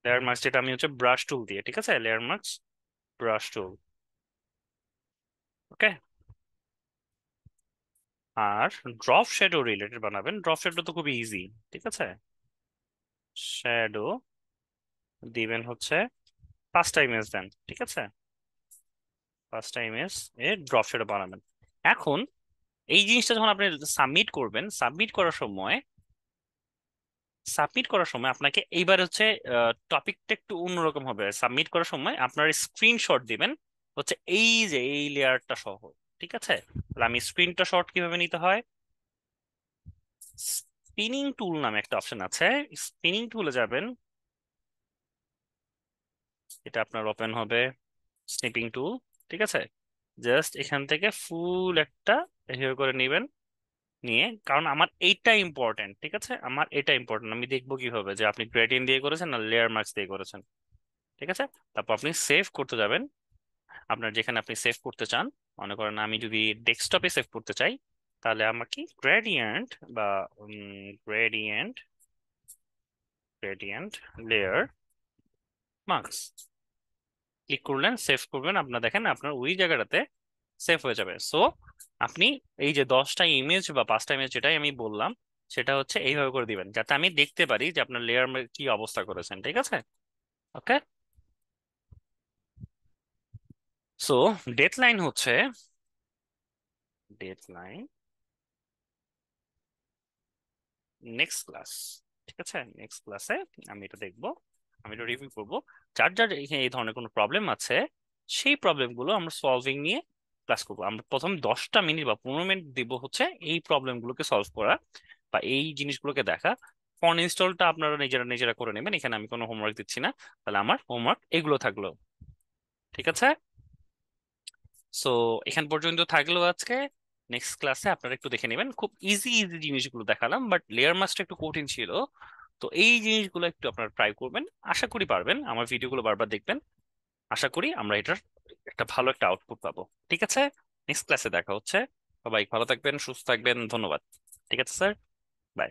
লেয়ার মার্কস যেটা আমি হচ্ছে ব্রাশ টুল দিয়ে, ঠিক আছে, লেয়ার মার্কস ব্রাশ টুল। ওকে, আর ড্রপ শ্যাডো রিলেটেড বানাবেন, ড্রপ শ্যাডো তো খুবই ইজি। ঠিক আছে, শ্যাডো দিবেন হচ্ছে 5টা ইমেজ দেন। ঠিক আছে, 5টা ইমেজ এ ড্রপ শ্যাডো বানাবেন। এখন এই জিনিসটা যখন আপনি সাবমিট করার সময় আপনাকে এইবার হচ্ছে টপিকটা একটু অন্যরকম হবে। সাবমিট করার সময় আপনার স্ক্রিনশট দিবেন হচ্ছে এই যে এই লেয়ারটা সহ। ঠিক আছে, তাহলে আমি স্ক্রিনটা শট কিভাবে নিতে হয়, স্পিনিং টুল নামে একটা অপশন আছে। স্পিনিং টুলে যাবেন, এটা আপনার ওপেন হবে, স্নিপিং টুল। ঠিক আছে, জাস্ট এখান থেকে ফুল একটা এভাবে করে নেবেন, নিয়ে, কারণ আমার এইটা ইম্পর্টেন্ট, ঠিক আছে, আমার এটা ইম্পর্টেন্ট, আমি দেখবো কিভাবে যে আপনি গ্রেডিয়েন্ট দিয়ে করেছেন না লেয়ার মার্কস দিয়ে করেছেন। ঠিক আছে, তারপর আপনি সেভ করতে যাবেন, আপনার যেখানে আপনি সেভ করতে চান। মনে করেন আমি যদি ডেস্কটপে সেভ করতে চাই, তাহলে আমাকে গ্রেডিয়েন্ট বা gradient gradient layer marks click করলেন, সেভ করবেন, আপনার দেখেন আপনার ওই জায়গাটাতে সেভ হয়ে যাবে। সো আপনি এই যে 10টা ইমেজ বা 5টা ইমেজ যেটাই আমি বললাম, সেটা হচ্ছে এইভাবে করে দিবেন যাতে আমি দেখতে পারি যে আপনার লেয়ার কি অবস্থা করেছেন। ঠিক আছে, ওকে। সো ডেডলাইন হচ্ছে, ডেডলাইন নেক্সট ক্লাস। ঠিক আছে, নেক্সট ক্লাসে আমি এটা দেখবো, আমি এটা রিভিউ করবো। যার যার এই ধরনের কোনো প্রবলেম আছে, সেই প্রবলেমগুলো আমরা সলভিং নিয়ে ক্লাস করবো। আমরা প্রথম 10টা মিনিট বা 15 মিনিট দিব হচ্ছে এই প্রবলেমগুলোকে সলভ করা বা এই জিনিসগুলোকে দেখা। ফোন ইনস্টলটা আপনারা নিজেরা নিজেরা করে নেবেন, এখানে আমি কোনো হোমওয়ার্ক দিচ্ছি না। তাহলে আমার হোমওয়ার্ক এগুলো থাকলো। ঠিক আছে, সো এখান পর্যন্ত থাকলো আজকে। নেক্সট ক্লাসে আপনারা একটু দেখে নেবেন, খুব ইজি ইজি জিনিসগুলো দেখালাম, বাট লেয়ার মাস্কটা একটু কঠিন ছিল। তো এই জিনিসগুলো একটু আপনারা ট্রাই করবেন, আশা করি পারবেন। আমার ভিডিওগুলো বারবার দেখবেন, আশা করি আমরা এটার একটা ভালো একটা আউটপুট পাবো। ঠিক আছে, নেক্সট ক্লাসে দেখা হচ্ছে। সবাই ভালো থাকবেন, সুস্থ থাকবেন, ধন্যবাদ। ঠিক আছে স্যার, বাই।